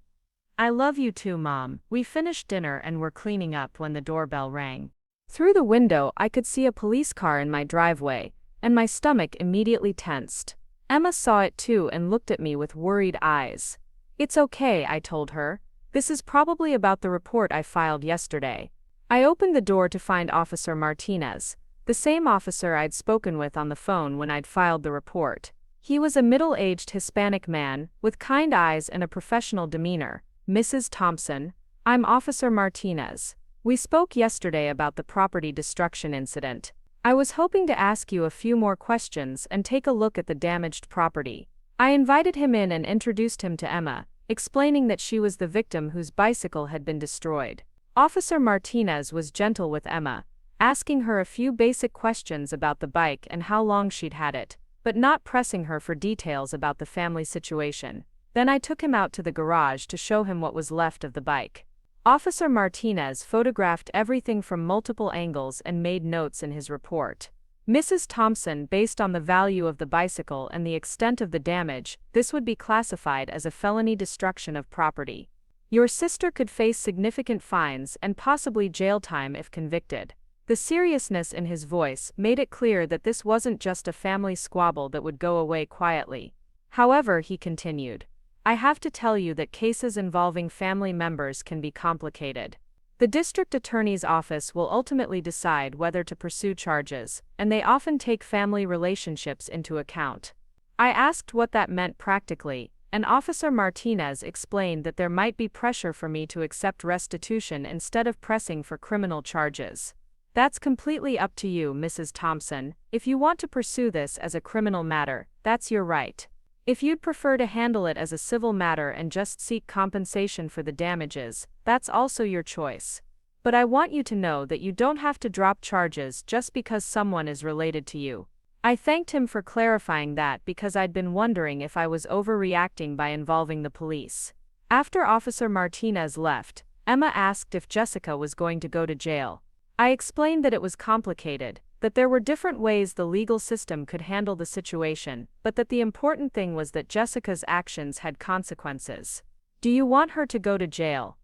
I love you too, Mom. We finished dinner and were cleaning up when the doorbell rang. Through the window, I could see a police car in my driveway, and my stomach immediately tensed. Emma saw it too and looked at me with worried eyes. It's okay, I told her. This is probably about the report I filed yesterday. I opened the door to find Officer Martinez, the same officer I'd spoken with on the phone when I'd filed the report. He was a middle-aged Hispanic man, with kind eyes and a professional demeanor. Mrs. Thompson, I'm Officer Martinez. We spoke yesterday about the property destruction incident. I was hoping to ask you a few more questions and take a look at the damaged property. I invited him in and introduced him to Emma, explaining that she was the victim whose bicycle had been destroyed. Officer Martinez was gentle with Emma, asking her a few basic questions about the bike and how long she'd had it, but not pressing her for details about the family situation. Then I took him out to the garage to show him what was left of the bike. Officer Martinez photographed everything from multiple angles and made notes in his report. Mrs. Thompson, based on the value of the bicycle and the extent of the damage, this would be classified as a felony destruction of property. Your sister could face significant fines and possibly jail time if convicted. The seriousness in his voice made it clear that this wasn't just a family squabble that would go away quietly. However, he continued, I have to tell you that cases involving family members can be complicated. The district attorney's office will ultimately decide whether to pursue charges, and they often take family relationships into account. I asked what that meant practically, and Officer Martinez explained that there might be pressure for me to accept restitution instead of pressing for criminal charges. That's completely up to you, Mrs. Thompson. If you want to pursue this as a criminal matter, that's your right. If you'd prefer to handle it as a civil matter and just seek compensation for the damages, that's also your choice. But I want you to know that you don't have to drop charges just because someone is related to you. I thanked him for clarifying that because I'd been wondering if I was overreacting by involving the police. After Officer Martinez left, Emma asked if Jessica was going to go to jail. I explained that it was complicated, that there were different ways the legal system could handle the situation, but that the important thing was that Jessica's actions had consequences. Do you want her to go to jail?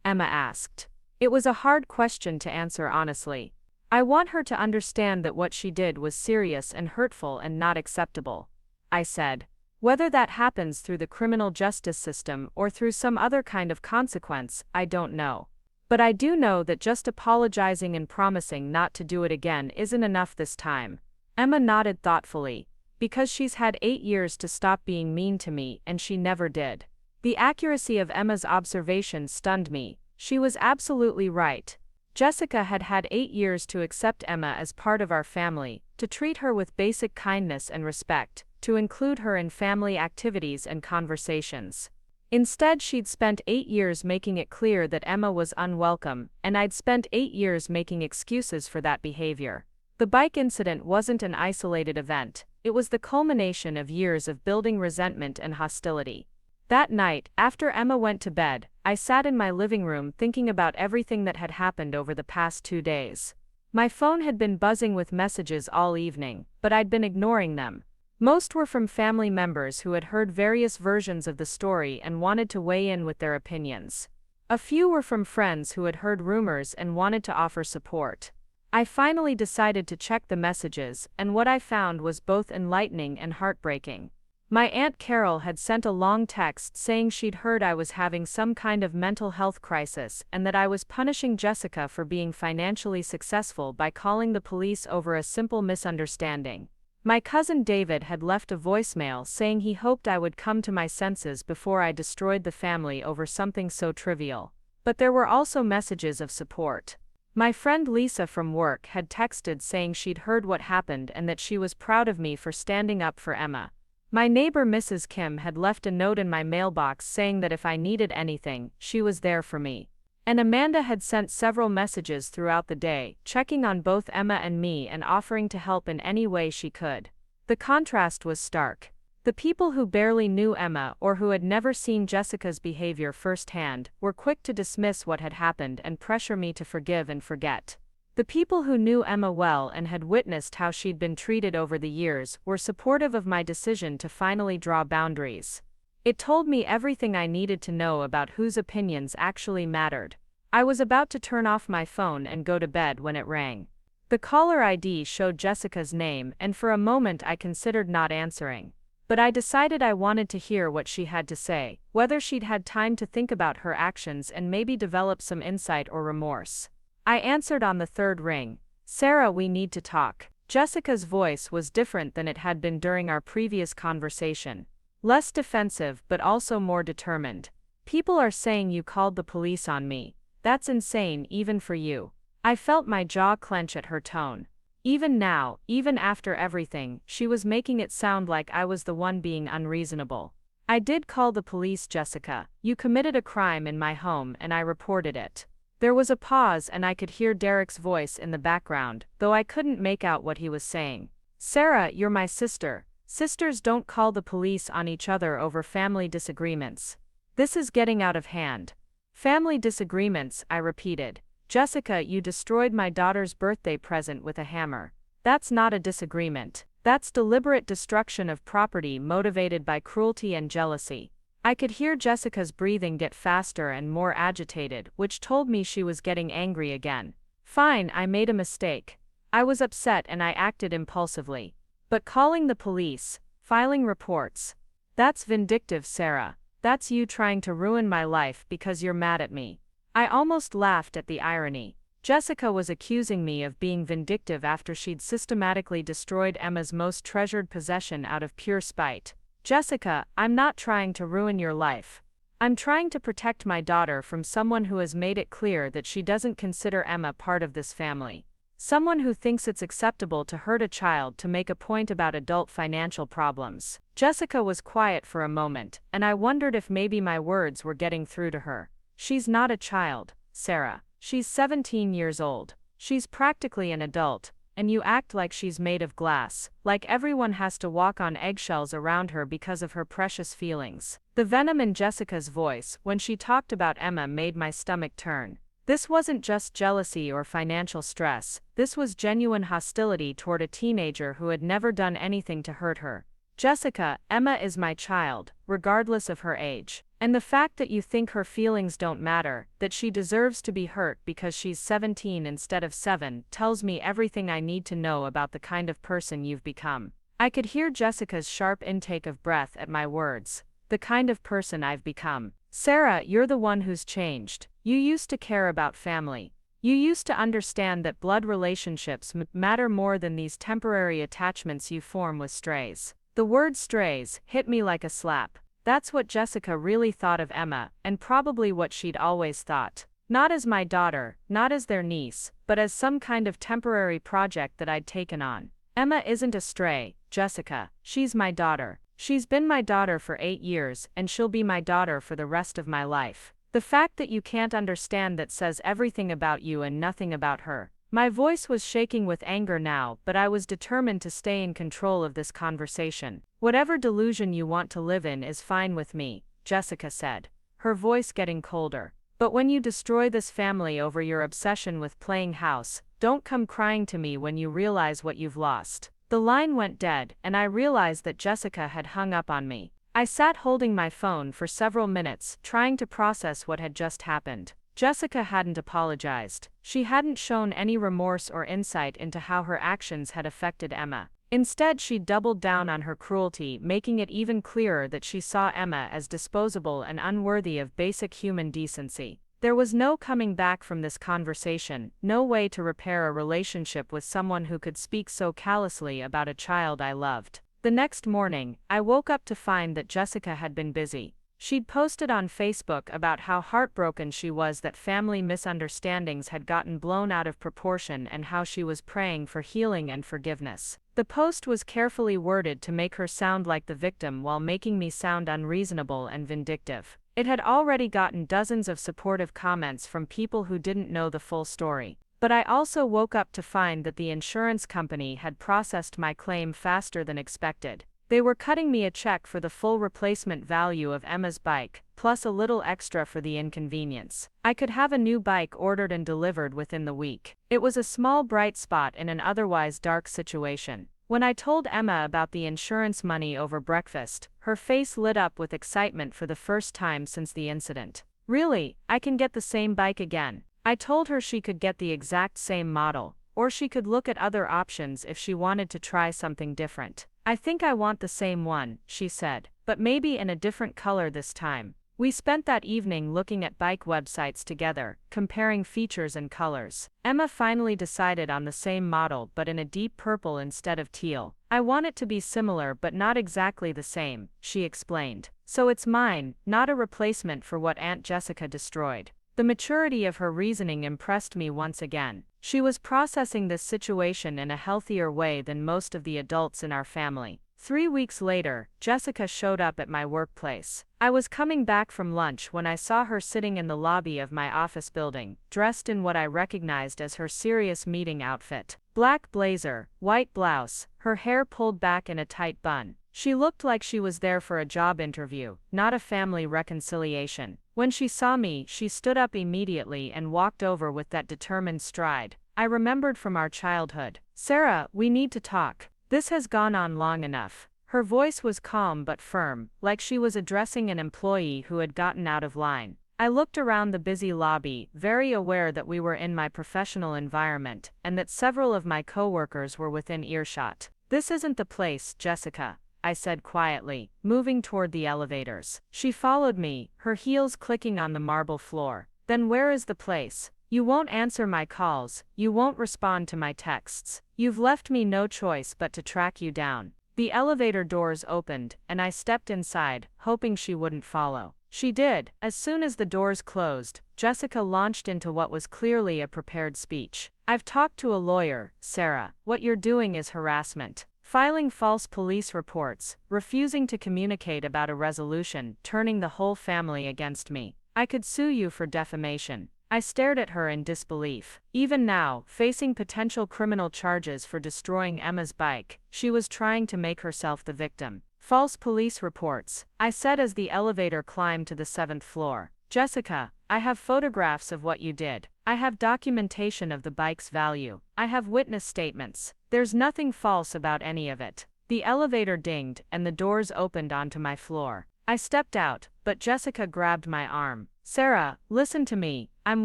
Emma asked. It was a hard question to answer honestly. I want her to understand that what she did was serious and hurtful and not acceptable, I said. Whether that happens through the criminal justice system or through some other kind of consequence, I don't know. But I do know that just apologizing and promising not to do it again isn't enough this time. Emma nodded thoughtfully. Because she's had 8 years to stop being mean to me and she never did. The accuracy of Emma's observation stunned me. She was absolutely right. Jessica had had 8 years to accept Emma as part of our family, to treat her with basic kindness and respect, to include her in family activities and conversations. Instead, she'd spent 8 years making it clear that Emma was unwelcome, and I'd spent 8 years making excuses for that behavior. The bike incident wasn't an isolated event, it was the culmination of years of building resentment and hostility. That night, after Emma went to bed, I sat in my living room thinking about everything that had happened over the past 2 days. My phone had been buzzing with messages all evening, but I'd been ignoring them. Most were from family members who had heard various versions of the story and wanted to weigh in with their opinions. A few were from friends who had heard rumors and wanted to offer support. I finally decided to check the messages, and what I found was both enlightening and heartbreaking. My Aunt Carol had sent a long text saying she'd heard I was having some kind of mental health crisis and that I was punishing Jessica for being financially successful by calling the police over a simple misunderstanding. My cousin David had left a voicemail saying he hoped I would come to my senses before I destroyed the family over something so trivial. But there were also messages of support. My friend Lisa from work had texted saying she'd heard what happened and that she was proud of me for standing up for Emma. My neighbor Mrs. Kim had left a note in my mailbox saying that if I needed anything, she was there for me. And Amanda had sent several messages throughout the day, checking on both Emma and me and offering to help in any way she could. The contrast was stark. The people who barely knew Emma or who had never seen Jessica's behavior firsthand were quick to dismiss what had happened and pressure me to forgive and forget. The people who knew Emma well and had witnessed how she'd been treated over the years were supportive of my decision to finally draw boundaries. It told me everything I needed to know about whose opinions actually mattered. I was about to turn off my phone and go to bed when it rang. The caller ID showed Jessica's name, and for a moment I considered not answering. But I decided I wanted to hear what she had to say, whether she'd had time to think about her actions and maybe develop some insight or remorse. I answered on the third ring. "Sarah, we need to talk." Jessica's voice was different than it had been during our previous conversation. Less defensive but also more determined. "People are saying you called the police on me. That's insane even for you." I felt my jaw clench at her tone. Even now, even after everything, she was making it sound like I was the one being unreasonable. "I did call the police, Jessica. You committed a crime in my home and I reported it." There was a pause and I could hear Derek's voice in the background, though I couldn't make out what he was saying. "Sarah, you're my sister. Sisters don't call the police on each other over family disagreements. This is getting out of hand." "Family disagreements," I repeated. "Jessica, you destroyed my daughter's birthday present with a hammer. That's not a disagreement. That's deliberate destruction of property motivated by cruelty and jealousy." I could hear Jessica's breathing get faster and more agitated, which told me she was getting angry again. "Fine, I made a mistake. I was upset and I acted impulsively. But calling the police, filing reports, that's vindictive, Sarah. That's you trying to ruin my life because you're mad at me." I almost laughed at the irony. Jessica was accusing me of being vindictive after she'd systematically destroyed Emma's most treasured possession out of pure spite. "Jessica, I'm not trying to ruin your life. I'm trying to protect my daughter from someone who has made it clear that she doesn't consider Emma part of this family. Someone who thinks it's acceptable to hurt a child to make a point about adult financial problems." Jessica was quiet for a moment, and I wondered if maybe my words were getting through to her. "She's not a child, Sarah. She's 17 years old. She's practically an adult. And you act like she's made of glass, like everyone has to walk on eggshells around her because of her precious feelings." The venom in Jessica's voice when she talked about Emma made my stomach turn. This wasn't just jealousy or financial stress, this was genuine hostility toward a teenager who had never done anything to hurt her. "Jessica, Emma is my child, regardless of her age. And the fact that you think her feelings don't matter, that she deserves to be hurt because she's 17 instead of 7, tells me everything I need to know about the kind of person you've become." I could hear Jessica's sharp intake of breath at my words. "The kind of person I've become. Sarah, you're the one who's changed. You used to care about family. You used to understand that blood relationships matter more than these temporary attachments you form with strays." The word strays hit me like a slap. That's what Jessica really thought of Emma, and probably what she'd always thought. Not as my daughter, not as their niece, but as some kind of temporary project that I'd taken on. "Emma isn't a stray, Jessica. She's my daughter. She's been my daughter for 8 years, and she'll be my daughter for the rest of my life. The fact that you can't understand that says everything about you and nothing about her." My voice was shaking with anger now, but I was determined to stay in control of this conversation. "Whatever delusion you want to live in is fine with me," Jessica said, her voice getting colder. "But when you destroy this family over your obsession with playing house, don't come crying to me when you realize what you've lost." The line went dead, and I realized that Jessica had hung up on me. I sat holding my phone for several minutes, trying to process what had just happened. Jessica hadn't apologized. She hadn't shown any remorse or insight into how her actions had affected Emma. Instead, she doubled down on her cruelty, making it even clearer that she saw Emma as disposable and unworthy of basic human decency. There was no coming back from this conversation, no way to repair a relationship with someone who could speak so callously about a child I loved. The next morning, I woke up to find that Jessica had been busy. She'd posted on Facebook about how heartbroken she was that family misunderstandings had gotten blown out of proportion and how she was praying for healing and forgiveness. The post was carefully worded to make her sound like the victim while making me sound unreasonable and vindictive. It had already gotten dozens of supportive comments from people who didn't know the full story. But I also woke up to find that the insurance company had processed my claim faster than expected. They were cutting me a check for the full replacement value of Emma's bike, plus a little extra for the inconvenience. I could have a new bike ordered and delivered within the week. It was a small bright spot in an otherwise dark situation. When I told Emma about the insurance money over breakfast, her face lit up with excitement for the first time since the incident. Really, I can get the same bike again. I told her she could get the exact same model, or she could look at other options if she wanted to try something different. I think I want the same one, she said, but maybe in a different color this time. We spent that evening looking at bike websites together, comparing features and colors. Emma finally decided on the same model but in a deep purple instead of teal. I want it to be similar but not exactly the same, she explained. So it's mine, not a replacement for what Aunt Jessica destroyed. The maturity of her reasoning impressed me once again. She was processing this situation in a healthier way than most of the adults in our family. 3 weeks later, Jessica showed up at my workplace. I was coming back from lunch when I saw her sitting in the lobby of my office building, dressed in what I recognized as her serious meeting outfit. Black blazer, white blouse, her hair pulled back in a tight bun. She looked like she was there for a job interview, not a family reconciliation. When she saw me, she stood up immediately and walked over with that determined stride I remembered from our childhood. "Sarah, we need to talk. This has gone on long enough." Her voice was calm but firm, like she was addressing an employee who had gotten out of line. I looked around the busy lobby, very aware that we were in my professional environment, and that several of my coworkers were within earshot. "This isn't the place, Jessica," I said quietly, moving toward the elevators. She followed me, her heels clicking on the marble floor. "Then where is the place? You won't answer my calls, you won't respond to my texts. You've left me no choice but to track you down." The elevator doors opened, and I stepped inside, hoping she wouldn't follow. She did. As soon as the doors closed, Jessica launched into what was clearly a prepared speech. "I've talked to a lawyer, Sarah. What you're doing is harassment. Filing false police reports, refusing to communicate about a resolution, turning the whole family against me. I could sue you for defamation." I stared at her in disbelief. Even now, facing potential criminal charges for destroying Emma's bike, she was trying to make herself the victim. "False police reports," I said as the elevator climbed to the 7th floor. "Jessica, I have photographs of what you did. I have documentation of the bike's value. I have witness statements. There's nothing false about any of it." The elevator dinged, and the doors opened onto my floor. I stepped out, but Jessica grabbed my arm. "Sarah, listen to me. I'm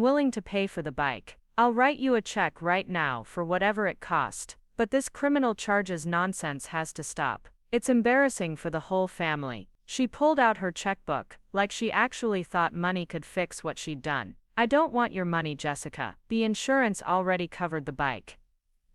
willing to pay for the bike. I'll write you a check right now for whatever it cost. But this criminal charges nonsense has to stop. It's embarrassing for the whole family." She pulled out her checkbook, like she actually thought money could fix what she'd done. "I don't want your money, Jessica. The insurance already covered the bike."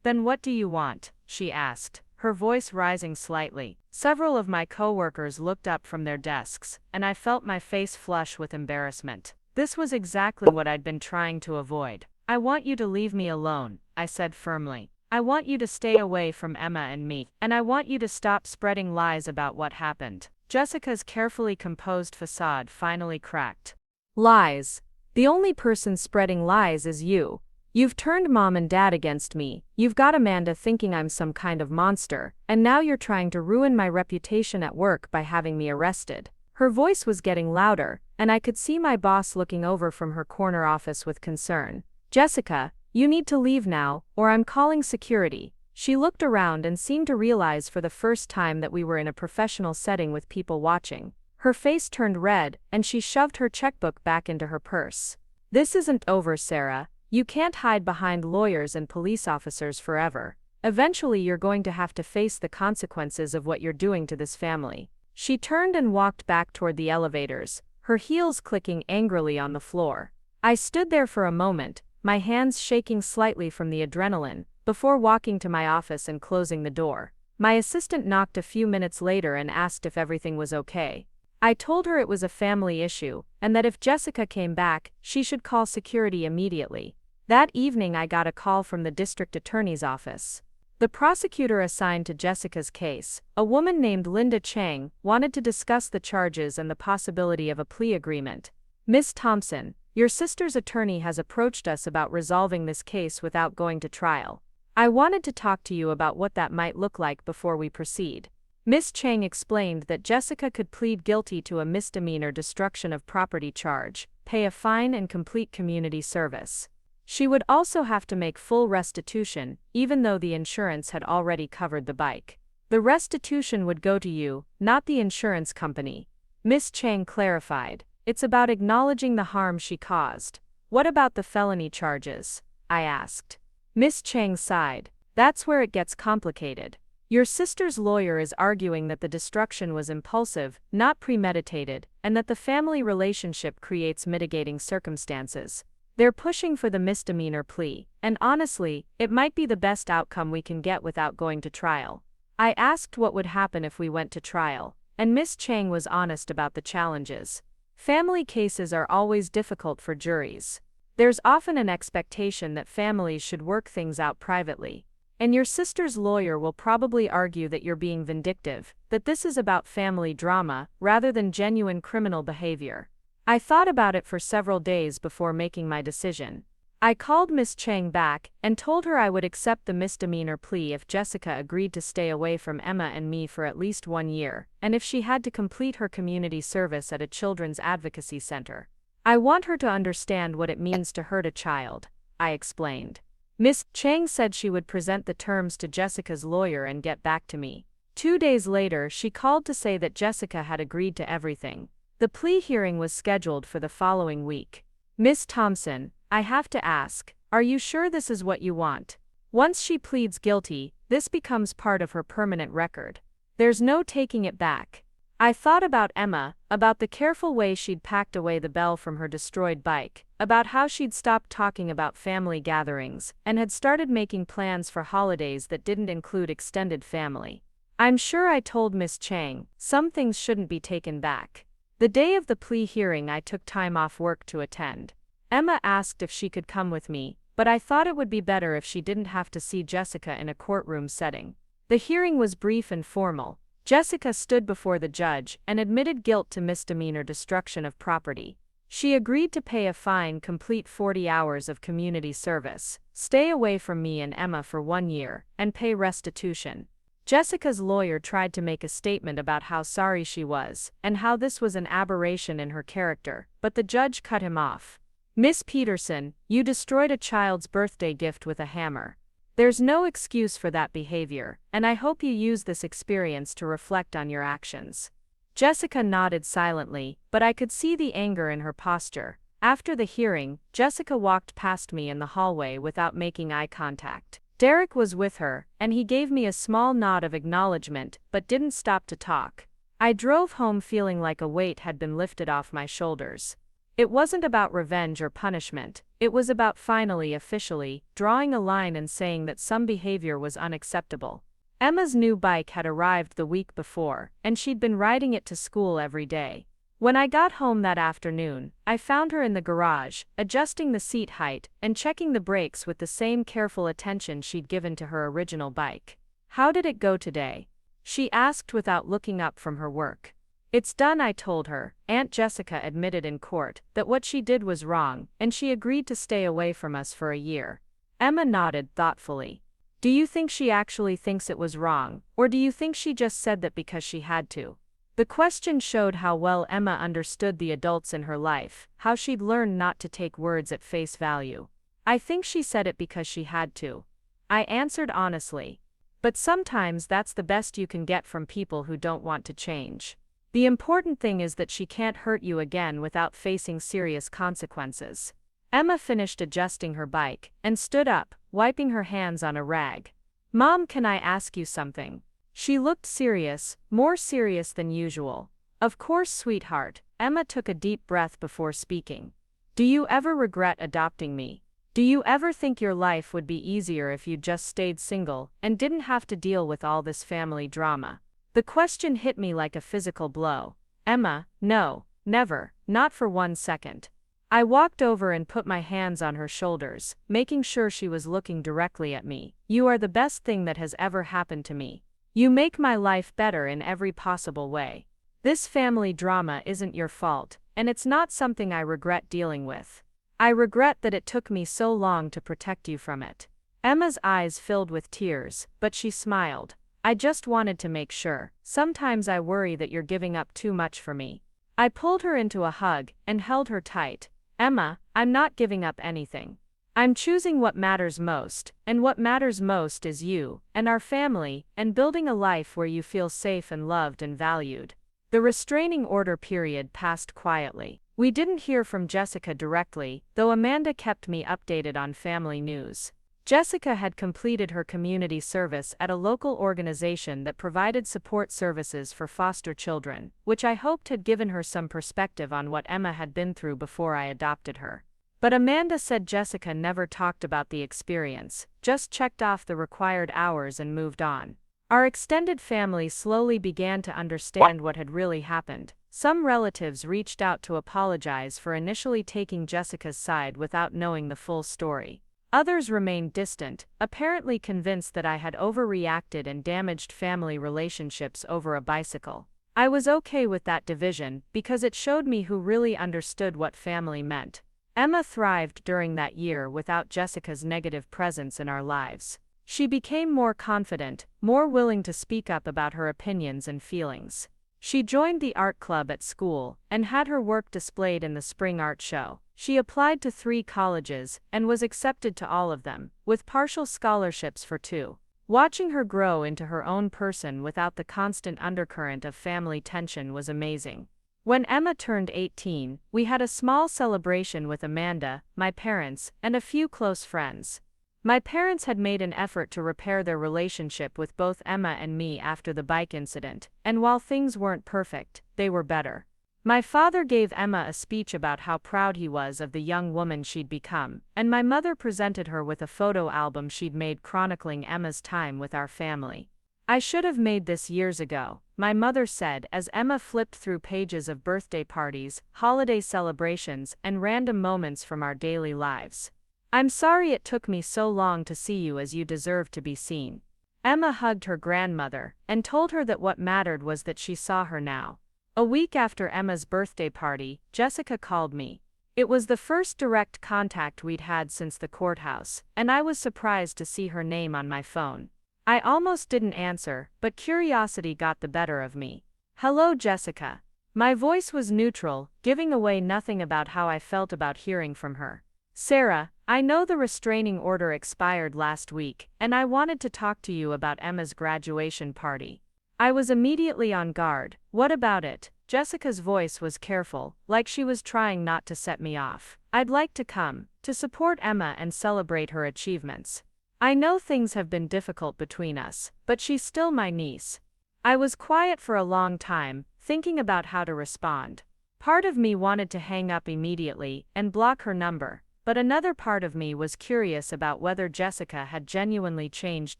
"Then what do you want?" she asked, her voice rising slightly. Several of my coworkers looked up from their desks, and I felt my face flush with embarrassment. This was exactly what I'd been trying to avoid. "I want you to leave me alone," I said firmly. "I want you to stay away from Emma and me, and I want you to stop spreading lies about what happened." Jessica's carefully composed facade finally cracked. "Lies. The only person spreading lies is you. You've turned Mom and Dad against me, you've got Amanda thinking I'm some kind of monster, and now you're trying to ruin my reputation at work by having me arrested." Her voice was getting louder, and I could see my boss looking over from her corner office with concern. "Jessica, you need to leave now, or I'm calling security." She looked around and seemed to realize for the first time that we were in a professional setting with people watching. Her face turned red, and she shoved her checkbook back into her purse. This isn't over, Sarah. You can't hide behind lawyers and police officers forever. Eventually, you're going to have to face the consequences of what you're doing to this family. She turned and walked back toward the elevators, her heels clicking angrily on the floor. I stood there for a moment, my hands shaking slightly from the adrenaline, before walking to my office and closing the door. My assistant knocked a few minutes later and asked if everything was okay. I told her it was a family issue, and that if Jessica came back, she should call security immediately. That evening I got a call from the district attorney's office. The prosecutor assigned to Jessica's case, a woman named Linda Chang, wanted to discuss the charges and the possibility of a plea agreement. Miss Thompson, your sister's attorney has approached us about resolving this case without going to trial. I wanted to talk to you about what that might look like before we proceed. Miss Chang explained that Jessica could plead guilty to a misdemeanor destruction of property charge, pay a fine and complete community service. She would also have to make full restitution, even though the insurance had already covered the bike. The restitution would go to you, not the insurance company. Miss Chang clarified. It's about acknowledging the harm she caused. What about the felony charges? I asked. Miss Chang sighed. That's where it gets complicated. Your sister's lawyer is arguing that the destruction was impulsive, not premeditated, and that the family relationship creates mitigating circumstances. They're pushing for the misdemeanor plea, and honestly, it might be the best outcome we can get without going to trial. I asked what would happen if we went to trial, and Miss Chang was honest about the challenges. Family cases are always difficult for juries. There's often an expectation that families should work things out privately. And your sister's lawyer will probably argue that you're being vindictive, that this is about family drama, rather than genuine criminal behavior. I thought about it for several days before making my decision. I called Miss Chang back and told her I would accept the misdemeanor plea if Jessica agreed to stay away from Emma and me for at least 1 year, and if she had to complete her community service at a children's advocacy center. I want her to understand what it means to hurt a child, I explained. Miss Chang said she would present the terms to Jessica's lawyer and get back to me. 2 days later, she called to say that Jessica had agreed to everything. The plea hearing was scheduled for the following week. Miss Thompson, I have to ask, are you sure this is what you want? Once she pleads guilty, this becomes part of her permanent record. There's no taking it back. I thought about Emma, about the careful way she'd packed away the bell from her destroyed bike, about how she'd stopped talking about family gatherings, and had started making plans for holidays that didn't include extended family. I'm sure I told Miss Chang, some things shouldn't be taken back. The day of the plea hearing, I took time off work to attend. Emma asked if she could come with me, but I thought it would be better if she didn't have to see Jessica in a courtroom setting. The hearing was brief and formal. Jessica stood before the judge and admitted guilt to misdemeanor destruction of property. She agreed to pay a fine, complete 40 hours of community service, stay away from me and Emma for 1 year, and pay restitution. Jessica's lawyer tried to make a statement about how sorry she was, and how this was an aberration in her character, but the judge cut him off. Miss Peterson, you destroyed a child's birthday gift with a hammer. There's no excuse for that behavior, and I hope you use this experience to reflect on your actions. Jessica nodded silently, but I could see the anger in her posture. After the hearing, Jessica walked past me in the hallway without making eye contact. Derek was with her, and he gave me a small nod of acknowledgement, but didn't stop to talk. I drove home feeling like a weight had been lifted off my shoulders. It wasn't about revenge or punishment, it was about finally, officially, drawing a line and saying that some behavior was unacceptable. Emma's new bike had arrived the week before, and she'd been riding it to school every day. When I got home that afternoon, I found her in the garage, adjusting the seat height and checking the brakes with the same careful attention she'd given to her original bike. How did it go today? She asked without looking up from her work. It's done, I told her. Aunt Jessica admitted in court that what she did was wrong, and she agreed to stay away from us for a year. Emma nodded thoughtfully. Do you think she actually thinks it was wrong, or do you think she just said that because she had to? The question showed how well Emma understood the adults in her life, how she'd learned not to take words at face value. I think she said it because she had to. I answered honestly. But sometimes that's the best you can get from people who don't want to change. The important thing is that she can't hurt you again without facing serious consequences. Emma finished adjusting her bike and stood up, wiping her hands on a rag. "Mom, can I ask you something?" She looked serious, more serious than usual. "Of course, sweetheart." Emma took a deep breath before speaking. "Do you ever regret adopting me? Do you ever think your life would be easier if you just stayed single and didn't have to deal with all this family drama?" The question hit me like a physical blow. "Emma, no, never, not for 1 second." I walked over and put my hands on her shoulders, making sure she was looking directly at me. "You are the best thing that has ever happened to me. You make my life better in every possible way. This family drama isn't your fault, and it's not something I regret dealing with. I regret that it took me so long to protect you from it." Emma's eyes filled with tears, but she smiled. "I just wanted to make sure. Sometimes I worry that you're giving up too much for me." I pulled her into a hug and held her tight. "Emma, I'm not giving up anything. I'm choosing what matters most, and what matters most is you, and our family, and building a life where you feel safe and loved and valued." The restraining order period passed quietly. We didn't hear from Jessica directly, though Amanda kept me updated on family news. Jessica had completed her community service at a local organization that provided support services for foster children, which I hoped had given her some perspective on what Emma had been through before I adopted her. But Amanda said Jessica never talked about the experience, just checked off the required hours and moved on. Our extended family slowly began to understand what had really happened. Some relatives reached out to apologize for initially taking Jessica's side without knowing the full story. Others remained distant, apparently convinced that I had overreacted and damaged family relationships over a bicycle. I was okay with that division because it showed me who really understood what family meant. Emma thrived during that year without Jessica's negative presence in our lives. She became more confident, more willing to speak up about her opinions and feelings. She joined the art club at school and had her work displayed in the spring art show. She applied to 3 colleges and was accepted to all of them, with partial scholarships for 2. Watching her grow into her own person without the constant undercurrent of family tension was amazing. When Emma turned 18, we had a small celebration with Amanda, my parents, and a few close friends. My parents had made an effort to repair their relationship with both Emma and me after the bike incident, and while things weren't perfect, they were better. My father gave Emma a speech about how proud he was of the young woman she'd become, and my mother presented her with a photo album she'd made chronicling Emma's time with our family. "I should have made this years ago," my mother said as Emma flipped through pages of birthday parties, holiday celebrations, and random moments from our daily lives. "I'm sorry it took me so long to see you as you deserve to be seen." Emma hugged her grandmother and told her that what mattered was that she saw her now. A week after Emma's birthday party, Jessica called me. It was the first direct contact we'd had since the courthouse, and I was surprised to see her name on my phone. I almost didn't answer, but curiosity got the better of me. "Hello, Jessica." My voice was neutral, giving away nothing about how I felt about hearing from her. "Sarah, I know the restraining order expired last week, and I wanted to talk to you about Emma's graduation party." I was immediately on guard. "What about it?" Jessica's voice was careful, like she was trying not to set me off. "I'd like to come, to support Emma and celebrate her achievements. I know things have been difficult between us, but she's still my niece." I was quiet for a long time, thinking about how to respond. Part of me wanted to hang up immediately and block her number, but another part of me was curious about whether Jessica had genuinely changed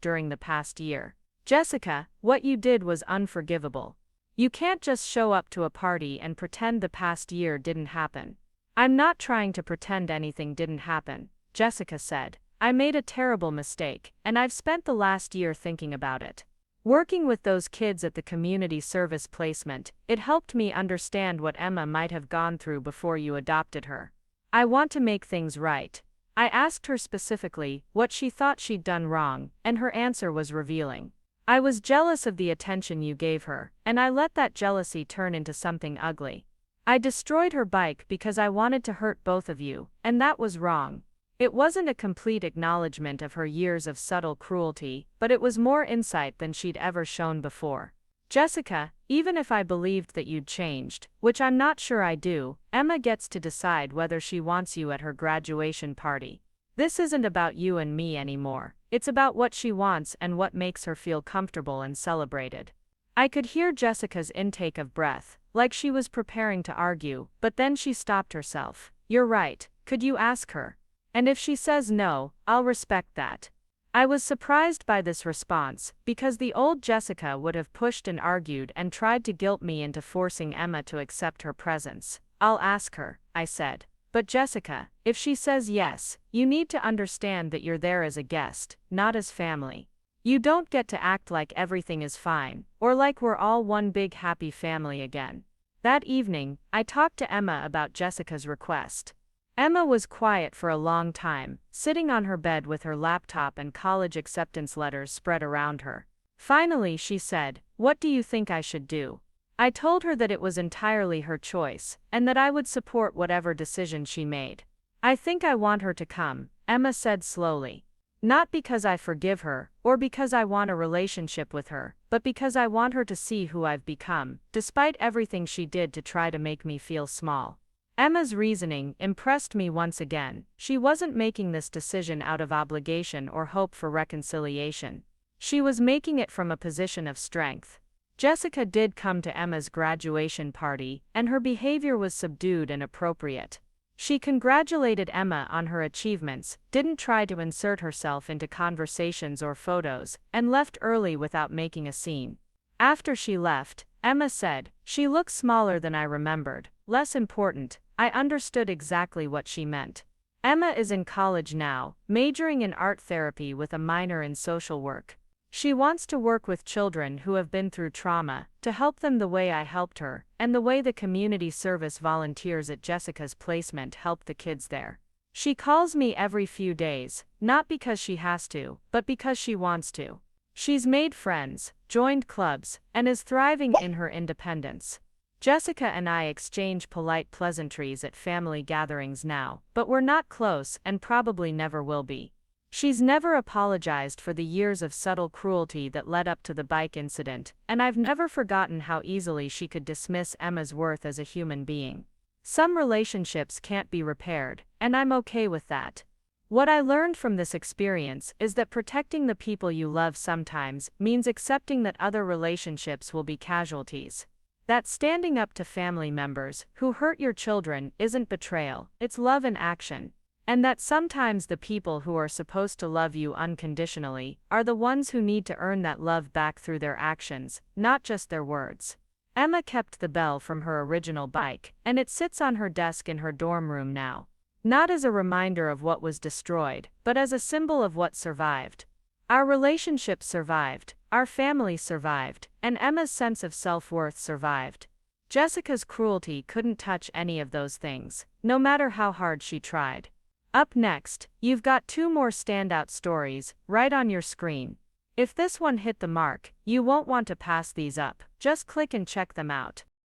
during the past year. "Jessica, what you did was unforgivable. You can't just show up to a party and pretend the past year didn't happen." "I'm not trying to pretend anything didn't happen," Jessica said. "I made a terrible mistake, and I've spent the last year thinking about it. Working with those kids at the community service placement, it helped me understand what Emma might have gone through before you adopted her. I want to make things right." I asked her specifically what she thought she'd done wrong, and her answer was revealing. "I was jealous of the attention you gave her, and I let that jealousy turn into something ugly. I destroyed her bike because I wanted to hurt both of you, and that was wrong." It wasn't a complete acknowledgement of her years of subtle cruelty, but it was more insight than she'd ever shown before. Jessica, even if I believed that you'd changed, which I'm not sure I do, Emma gets to decide whether she wants you at her graduation party. This isn't about you and me anymore. It's about what she wants and what makes her feel comfortable and celebrated. I could hear Jessica's intake of breath, like she was preparing to argue, but then she stopped herself. You're right, could you ask her? And if she says no, I'll respect that. I was surprised by this response, because the old Jessica would have pushed and argued and tried to guilt me into forcing Emma to accept her presence. I'll ask her, I said. But Jessica, if she says yes, you need to understand that you're there as a guest, not as family. You don't get to act like everything is fine, or like we're all one big happy family again. That evening, I talked to Emma about Jessica's request. Emma was quiet for a long time, sitting on her bed with her laptop and college acceptance letters spread around her. Finally, she said, "What do you think I should do?" I told her that it was entirely her choice, and that I would support whatever decision she made. "I think I want her to come," Emma said slowly. "Not because I forgive her, or because I want a relationship with her, but because I want her to see who I've become, despite everything she did to try to make me feel small." Emma's reasoning impressed me once again. She wasn't making this decision out of obligation or hope for reconciliation. She was making it from a position of strength. Jessica did come to Emma's graduation party, and her behavior was subdued and appropriate. She congratulated Emma on her achievements, didn't try to insert herself into conversations or photos, and left early without making a scene. After she left, Emma said, "She looks smaller than I remembered, less important." I understood exactly what she meant. Emma is in college now, majoring in art therapy with a minor in social work. She wants to work with children who have been through trauma, to help them the way I helped her, and the way the community service volunteers at Jessica's placement helped the kids there. She calls me every few days, not because she has to, but because she wants to. She's made friends, joined clubs, and is thriving in her independence. Jessica and I exchange polite pleasantries at family gatherings now, but we're not close and probably never will be. She's never apologized for the years of subtle cruelty that led up to the bike incident, and I've never forgotten how easily she could dismiss Emma's worth as a human being. Some relationships can't be repaired, and I'm okay with that. What I learned from this experience is that protecting the people you love sometimes means accepting that other relationships will be casualties. That standing up to family members who hurt your children isn't betrayal, it's love in action. And that sometimes the people who are supposed to love you unconditionally are the ones who need to earn that love back through their actions, not just their words. Emma kept the bell from her original bike, and it sits on her desk in her dorm room now. Not as a reminder of what was destroyed, but as a symbol of what survived. Our relationship survived, our family survived, and Emma's sense of self-worth survived. Jessica's cruelty couldn't touch any of those things, no matter how hard she tried. Up next, you've got 2 more standout stories, right on your screen. If this one hit the mark, you won't want to pass these up, just click and check them out.